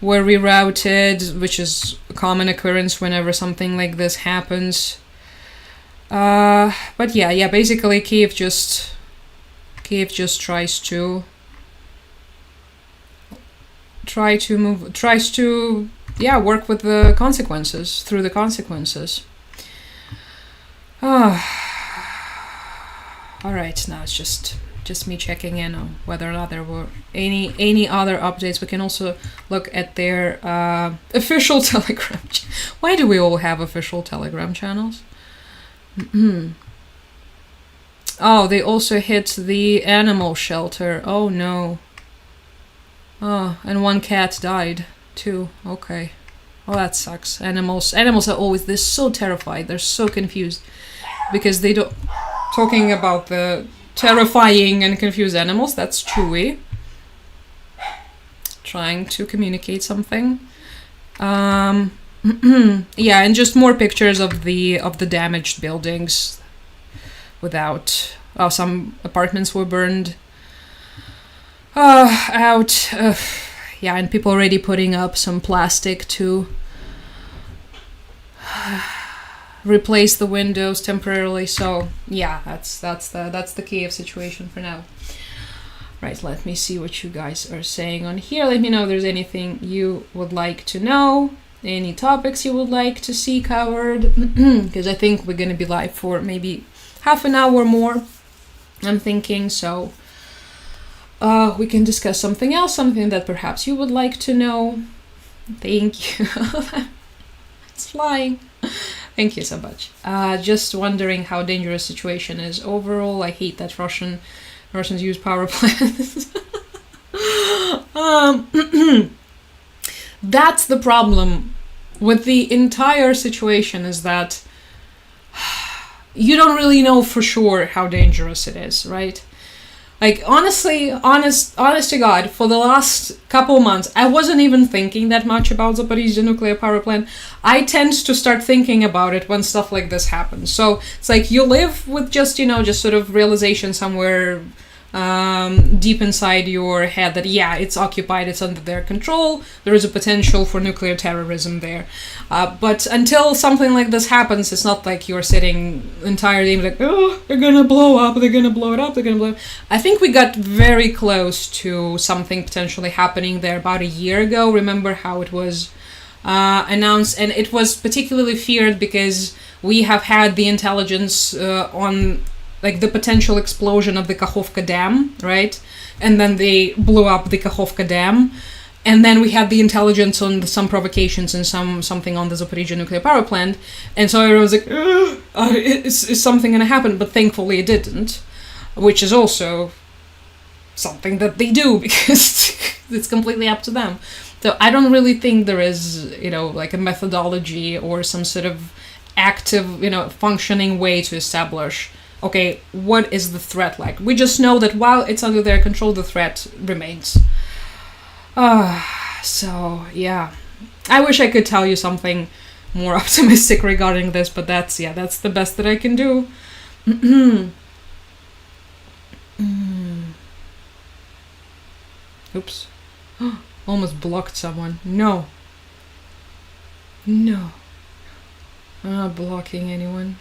S1: were rerouted, which is a common occurrence whenever something like this happens. But yeah, basically Kyiv just tries to work with the consequences, through the consequences. All right, now it's just me checking in on whether or not there were any other updates. We can also look at their official Telegram. Why do we all have official Telegram channels? Oh, they also hit the animal shelter. Oh no. Oh, and one cat died too. Okay. Oh, that sucks. Animals are always, they're so terrified. They're so confused because they don't. Talking about the terrifying and confused animals, that's Chewy trying to communicate something. Yeah, and just more pictures of the damaged buildings. Without some apartments were burned out. Yeah, and people already putting up some plastic to replace the windows temporarily. So yeah, that's the Kyiv situation for now. Right, let me see what you guys are saying on here. Let me know if there's anything you would like to know, any topics you would like to see covered, because I think we're gonna be live for maybe half an hour more, I'm thinking. So we can discuss something else, something that perhaps you would like to know. Thank you. It's flying. Thank you so much. Just wondering how dangerous the situation is overall. I hate that Russians use power plants. That's the problem with the entire situation, is that you don't really know for sure how dangerous it is, right? Like, honestly, honest to God, for the last couple months, I wasn't even thinking that much about Zaporizhzhia nuclear power plant. I tend to start thinking about it when stuff like this happens. So it's like you live with just sort of realization somewhere deep inside your head that, yeah, it's occupied, it's under their control, there is a potential for nuclear terrorism there. But until something like this happens, it's not like you're sitting entire day like, oh, they're gonna blow up, they're gonna blow it up, they're gonna blow it. I think we got very close to something potentially happening there about a year ago. Remember how it was announced, and it was particularly feared because we have had the intelligence on like the potential explosion of the Kakhovka Dam, right? And then they blew up the Kakhovka Dam. And then we had the intelligence on some provocations and something on the Zaporizhzhia nuclear power plant. And so I was like, is something going to happen? But thankfully it didn't, which is also something that they do because it's completely up to them. So I don't really think there is, like a methodology or some sort of active, functioning way to establish, okay, what is the threat like? We just know that while it's under their control, the threat remains. So, yeah. I wish I could tell you something more optimistic regarding this, but that's the best that I can do. Oops. Almost blocked someone. No. I'm not blocking anyone.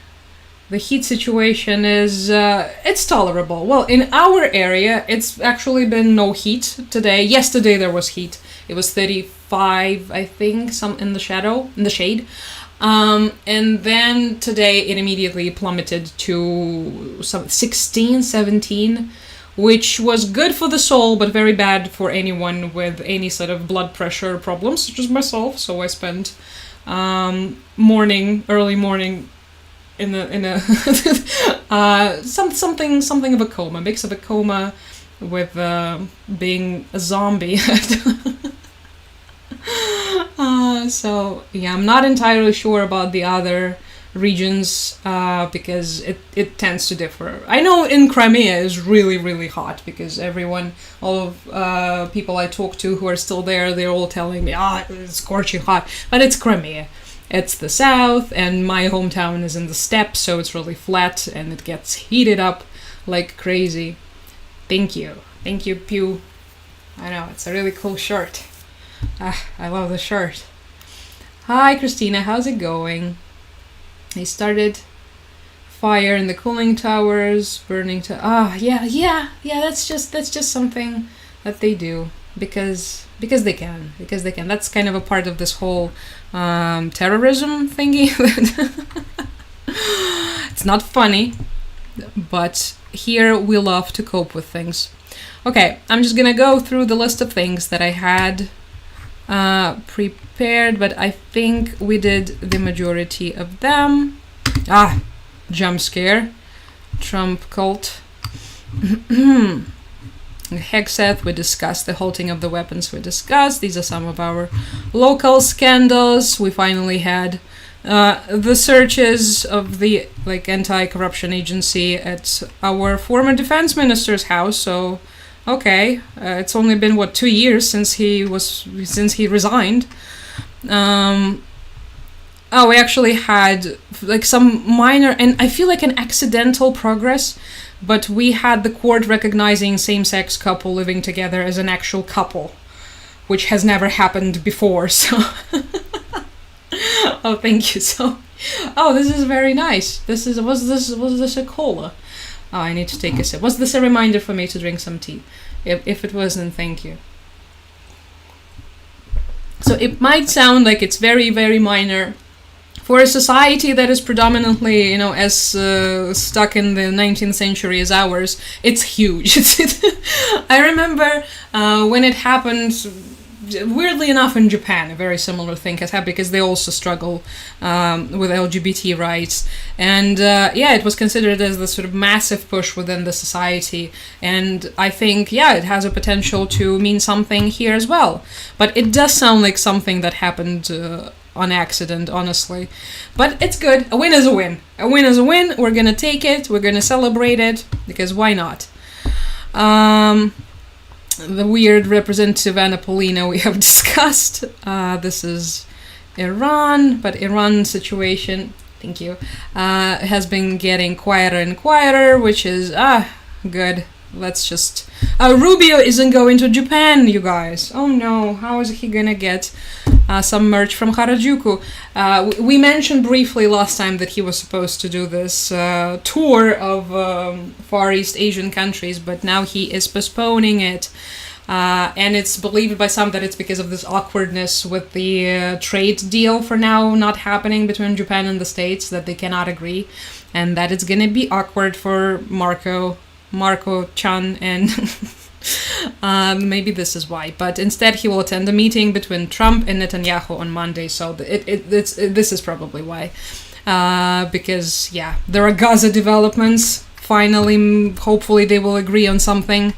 S1: The heat situation is, it's tolerable. Well, in our area, it's actually been no heat today. Yesterday there was heat. It was 35, I think, some in the shade. And then today it immediately plummeted to some 16, 17, which was good for the soul, but very bad for anyone with any sort of blood pressure problems, such as myself. So I spent early morning in a something of a coma, mix of a coma with being a zombie. So yeah, I'm not entirely sure about the other regions because it tends to differ. I know in Crimea is really, really hot because all of people I talk to who are still there, they're all telling me, it's scorching hot, but it's Crimea. It's the south, and my hometown is in the steppes, so it's really flat, and it gets heated up like crazy. Thank you, Pew. I know, it's a really cool shirt. I love the shirt. Hi, Christina, how's it going? They started fire in the cooling towers, burning to... yeah, that's just something that they do. Because they can. That's kind of a part of this whole terrorism thingy. It's not funny, but here we love to cope with things. Okay, I'm just gonna go through the list of things that I had prepared, but I think we did the majority of them. Jump scare. Trump cult. Hexeth, we discussed. The halting of the weapons, we discussed. These are some of our local scandals. We finally had the searches of the anti-corruption agency at our former defense minister's house. So, okay, it's only been 2 years since he resigned. We actually had some minor, and I feel like an accidental progress. But we had the court recognizing same-sex couple living together as an actual couple, which has never happened before, so... Oh, thank you, so... Oh, this is very nice. Was this a cola? Oh, I need to take a sip. Was this a reminder for me to drink some tea? If it wasn't, thank you. So it might sound like it's very, very minor. For a society that is predominantly, as stuck in the 19th century as ours, it's huge. I remember when it happened, weirdly enough, in Japan, a very similar thing has happened because they also struggle with LGBT rights. And it was considered as the sort of massive push within the society. And I think, it has a potential to mean something here as well. But it does sound like something that happened on accident, honestly. But it's good. A win is a win. A win is a win. We're gonna take it. We're gonna celebrate it. Because why not? The weird Representative Anna Polina we have discussed. This is Iran. But Iran situation, thank you, has been getting quieter and quieter, which is, good. Let's just... Rubio isn't going to Japan, you guys. Oh no, how is he gonna get some merch from Harajuku? We mentioned briefly last time that he was supposed to do this tour of Far East Asian countries, but now he is postponing it. And it's believed by some that it's because of this awkwardness with the trade deal for now not happening between Japan and the States, that they cannot agree, and that it's gonna be awkward for Marco-chan and Maybe this is why. But instead, he will attend a meeting between Trump and Netanyahu on Monday. So this is probably why. Because, yeah, there are Gaza developments. Finally, hopefully they will agree on something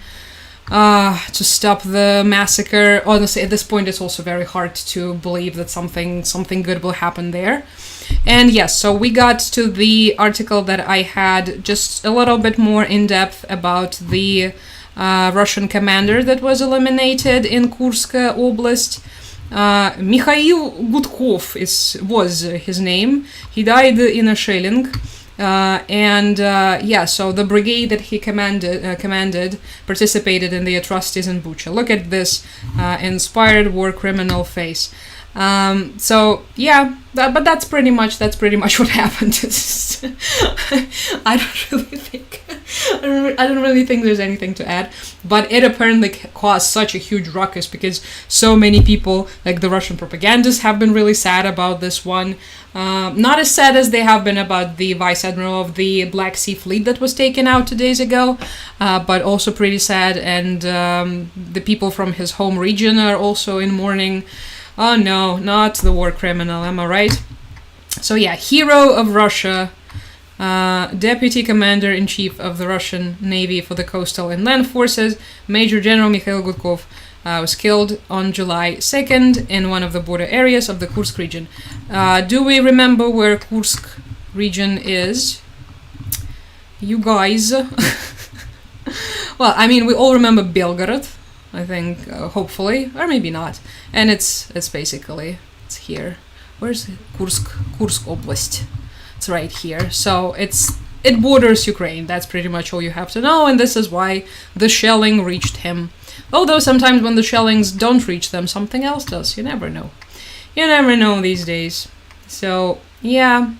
S1: to stop the massacre. Honestly, at this point, it's also very hard to believe that something good will happen there. And yes, so we got to the article that I had just a little bit more in depth about the Russian commander that was eliminated in Kursk Oblast. Mikhail Gudkov was his name. He died in a shelling. So the brigade that he commanded participated in the atrocities in Bucha. Look at this inspired war criminal face. But that's pretty much what happened. I don't really think there's anything to add, but it apparently caused such a huge ruckus because so many people, like the Russian propagandists, have been really sad about this one. Not as sad as they have been about the vice admiral of the Black Sea Fleet that was taken out 2 days ago, but also pretty sad. And the people from his home region are also in mourning. Oh no, not the war criminal, am I right? So yeah, hero of Russia, Deputy Commander-in-Chief of the Russian Navy for the Coastal and Land Forces, Major General Mikhail Gudkov, was killed on July 2nd in one of the border areas of the Kursk region. Do we remember where Kursk region is? You guys. Well, I mean, we all remember Belgorod, I think, hopefully, or maybe not. And it's basically, it's here. Where's it? Kursk Oblast. It's right here. So it borders Ukraine. That's pretty much all you have to know. And this is why the shelling reached him. Although sometimes when the shellings don't reach them, something else does. You never know. You never know these days. So, yeah.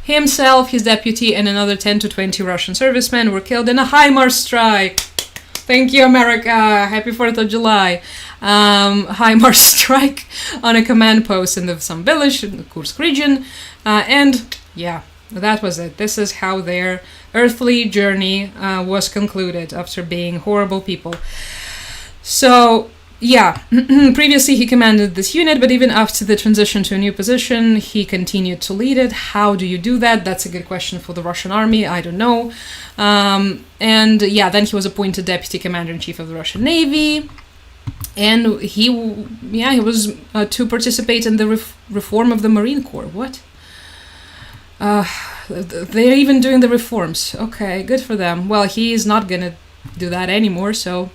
S1: Himself, his deputy, and another 10 to 20 Russian servicemen were killed in a HIMARS strike. Thank you, America. Happy 4th of July. HIMARS strike on a command post in some village in the Kursk region. And yeah, that was it. This is how their earthly journey was concluded after being horrible people. So, yeah, previously he commanded this unit, but even after the transition to a new position, he continued to lead it. How do you do that? That's a good question for the Russian army. I don't know. Then he was appointed Deputy Commander-in-Chief of the Russian Navy. And he was to participate in the reform of the Marine Corps. What? They're even doing the reforms. Okay, good for them. Well, he is not gonna do that anymore, so...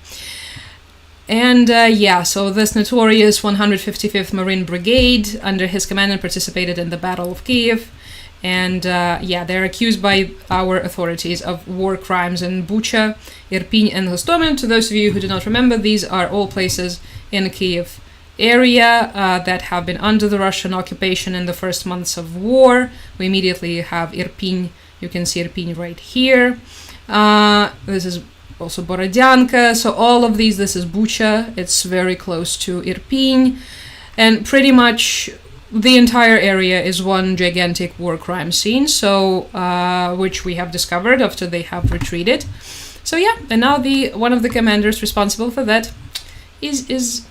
S1: And so this notorious 155th Marine Brigade under his command participated in the Battle of Kyiv. And they're accused by our authorities of war crimes in Bucha, Irpin, and Hostomel. To those of you who do not remember, these are all places in the Kyiv area that have been under the Russian occupation in the first months of war. We immediately have Irpin. You can see Irpin right here. This is also Borodyanka. So all of these, this is Bucha. It's very close to Irpin. And pretty much the entire area is one gigantic war crime scene, so which we have discovered after they have retreated. So yeah, and now one of the commanders responsible for that is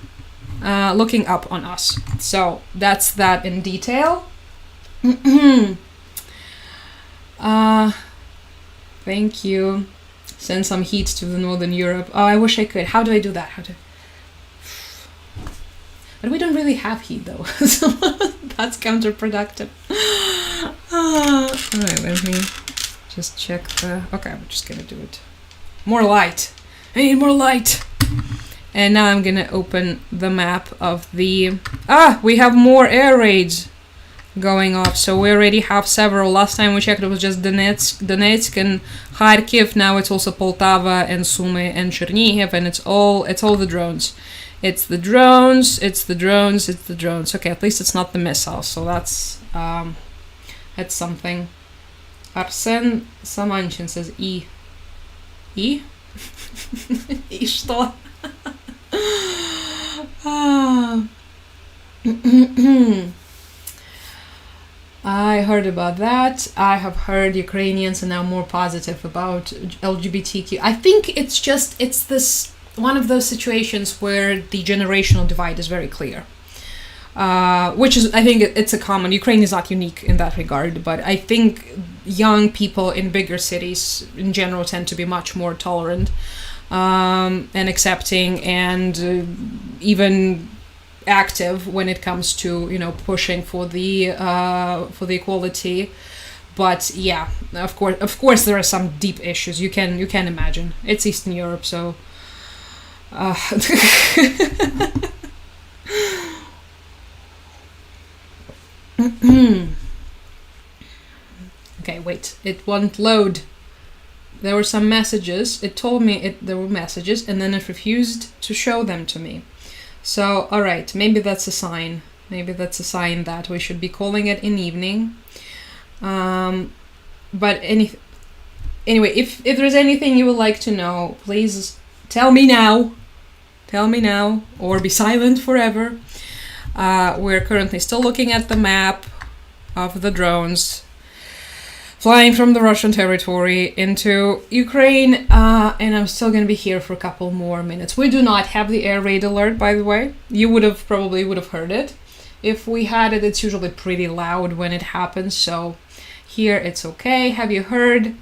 S1: looking up on us. So that's that in detail. Thank you. Send some heat to the Northern Europe. Oh, I wish I could. How do I do that? But we don't really have heat though, so that's counterproductive. Alright, let me just check okay, I'm just gonna do it. More light. I need more light. And now I'm gonna open the map of the... we have more air raids going off. So we already have several. Last time we checked it was just Donetsk and Kharkiv. Now it's also Poltava and Sumy and Chernihiv, and it's all the drones. It's the drones. Okay, at least it's not the missiles, so that's something. Arsen Samanchin says И что? I heard about that. I have heard Ukrainians are now more positive about LGBTQ. I think it's this one of those situations where the generational divide is very clear. Which is, I think it's a common, Ukraine is not unique in that regard, but I think young people in bigger cities in general tend to be much more tolerant and accepting and even active when it comes to, pushing for the equality. But yeah, of course there are some deep issues. You can imagine. It's Eastern Europe, so okay, wait, it won't load. There were some messages. It told me there were messages, and then it refused to show them to me. So, all right, maybe that's a sign. Maybe that's a sign that we should be calling it in evening. But anyway, if there's anything you would like to know, please tell me now. Tell me now, or be silent forever. We're currently still looking at the map of the drones flying from the Russian territory into Ukraine, and I'm still going to be here for a couple more minutes. We do not have the air raid alert, by the way. You probably would have heard it. If we had it, it's usually pretty loud when it happens, so here it's okay. Have you heard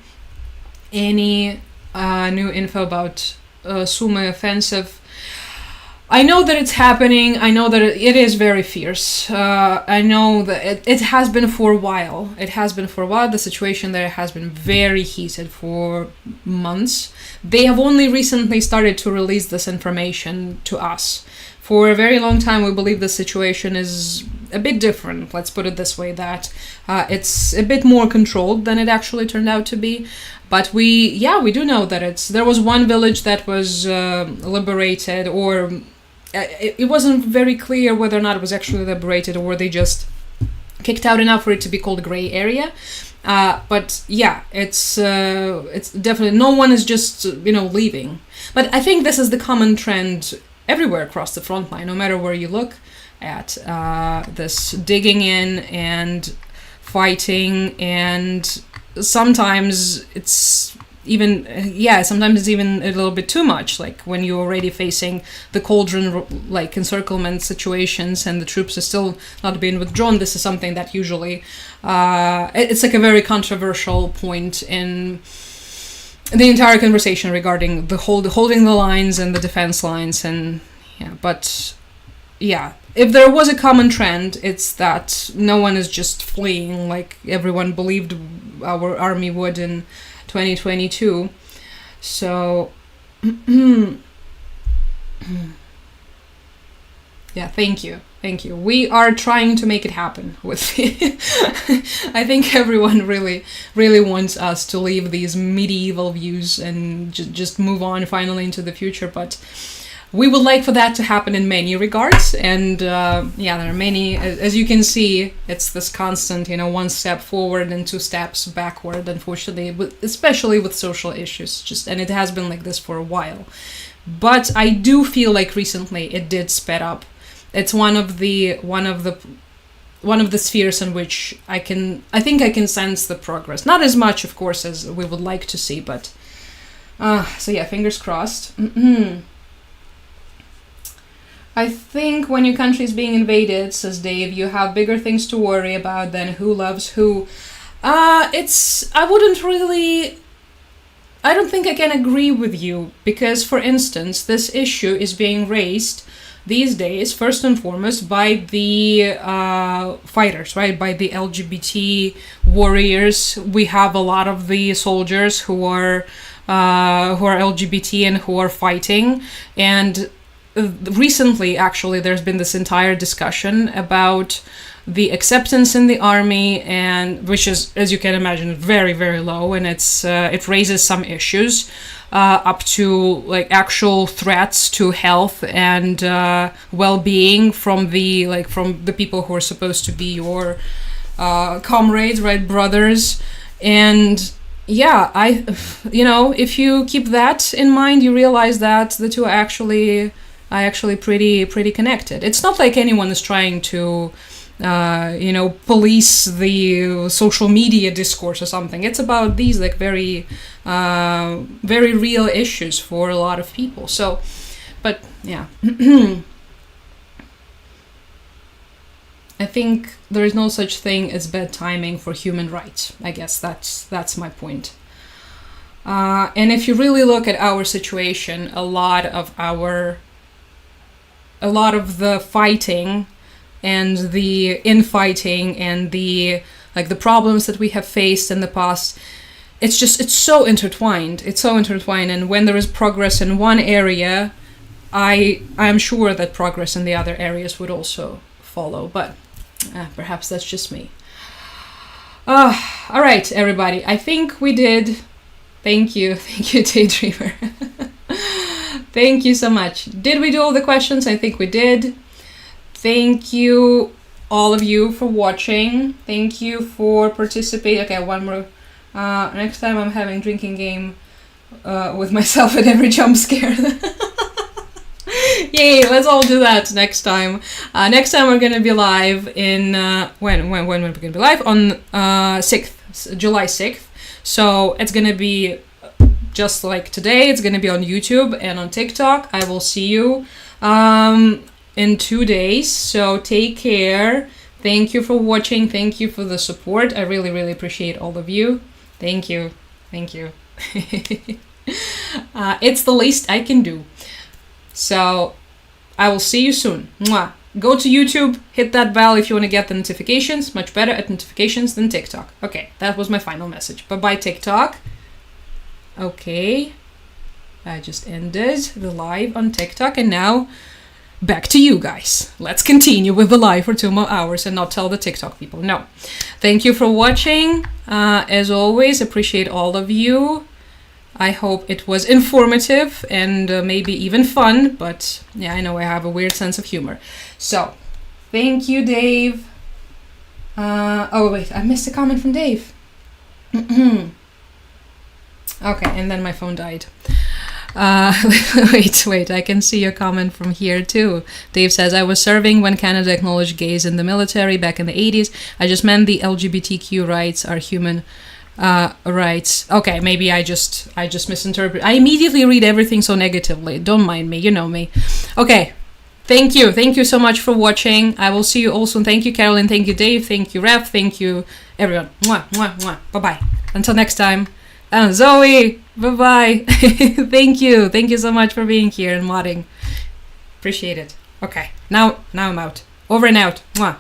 S1: any new info about Sumy offensive? I know that it's happening. I know that it is very fierce. I know that it has been for a while. It has been for a while. The situation there has been very heated for months. They have only recently started to release this information to us. For a very long time, we believe the situation is a bit different. Let's put it this way, that it's a bit more controlled than it actually turned out to be. But we do know that there was one village that was liberated, or it wasn't very clear whether or not it was actually liberated, or they just kicked out enough for it to be called a gray area. But yeah, it's definitely, no one is just leaving. But I think this is the common trend everywhere across the front line, no matter where you look at, this digging in and fighting, and sometimes it's even a little bit too much, like when you're already facing the cauldron like encirclement situations and the troops are still not being withdrawn. This is something that usually it's like a very controversial point in the entire conversation regarding the holding the lines and the defense lines. And if there was a common trend, it's that no one is just fleeing like everyone believed our army would in 2022. So yeah, thank you. We are trying to make it happen with I think everyone really wants us to leave these medieval views and just move on finally into the future, but we would like for that to happen in many regards. And there are many, as you can see, it's this constant, one step forward and two steps backward, unfortunately, especially with social issues. And it has been like this for a while. But I do feel like recently it did sped up. It's one of the spheres in which I think I can sense the progress. Not as much, of course, as we would like to see, but fingers crossed. I think when your country is being invaded, says Dave, you have bigger things to worry about than who loves who. I don't think I can agree with you, because, for instance, this issue is being raised these days, first and foremost, by the fighters, right? By the LGBT warriors. We have a lot of the soldiers who are LGBT and who are fighting. And recently, actually, there's been this entire discussion about the acceptance in the army, and which is, as you can imagine, very, very low, and it raises some issues up to like actual threats to health and well-being from the people who are supposed to be your comrades, right, brothers. And if you keep that in mind, you realize that the two are actually pretty connected. It's not like anyone is trying to police the social media discourse or something. It's about these like very, very real issues for a lot of people. So, but yeah. I think there is no such thing as bad timing for human rights. I guess that's my point. And if you really look at our situation, a lot of the fighting and the infighting and the problems that we have faced in the past, it's so intertwined. It's so intertwined, and when there is progress in one area, I am sure that progress in the other areas would also follow. But perhaps that's just me. All right, everybody. I think we did. Thank you, Daydreamer. Thank you so much. Did we do all the questions? I think we did. Thank you, all of you, for watching. Thank you for participating. Okay, one more. Next time I'm having drinking game with myself at every jump scare. Yay, let's all do that next time. Next time we're gonna be live in when we're gonna be live on 6th, July 6th. So it's gonna be just like today. It's gonna be on YouTube and on TikTok. I will see you in 2 days. So take care. Thank you for watching. Thank you for the support. I really, really appreciate all of you. Thank you. Thank you. It's the least I can do. So I will see you soon. Mwah. Go to YouTube, hit that bell if you want to get the notifications. Much better at notifications than TikTok. Okay, that was my final message. Bye-bye, TikTok. Okay. I just ended the live on TikTok, and now back to you guys. Let's continue with the live for 2 more hours and not tell the TikTok people. No. Thank you for watching. As always, appreciate all of you. I hope it was informative and maybe even fun, but yeah, I know I have a weird sense of humor. So, thank you, Dave. Oh, wait, I missed a comment from Dave. Okay, and then my phone died. Wait, I can see your comment from here too. Dave says, I was serving when Canada acknowledged gays in the military back in the 80s. I just meant the LGBTQ rights are human rights. Okay, maybe I just misinterpret. I immediately read everything so negatively. Don't mind me, you know me. Okay, thank you so much for watching. I will see you all soon. Thank you, Carolyn. Thank you, Dave. Thank you, Ref. Thank you, everyone. Mwah, mwah, mwah. Bye-bye. Until next time. And Zoe, bye-bye. Thank you so much for being here and modding. Appreciate it. Okay, now I'm out. Over and out. Mwah.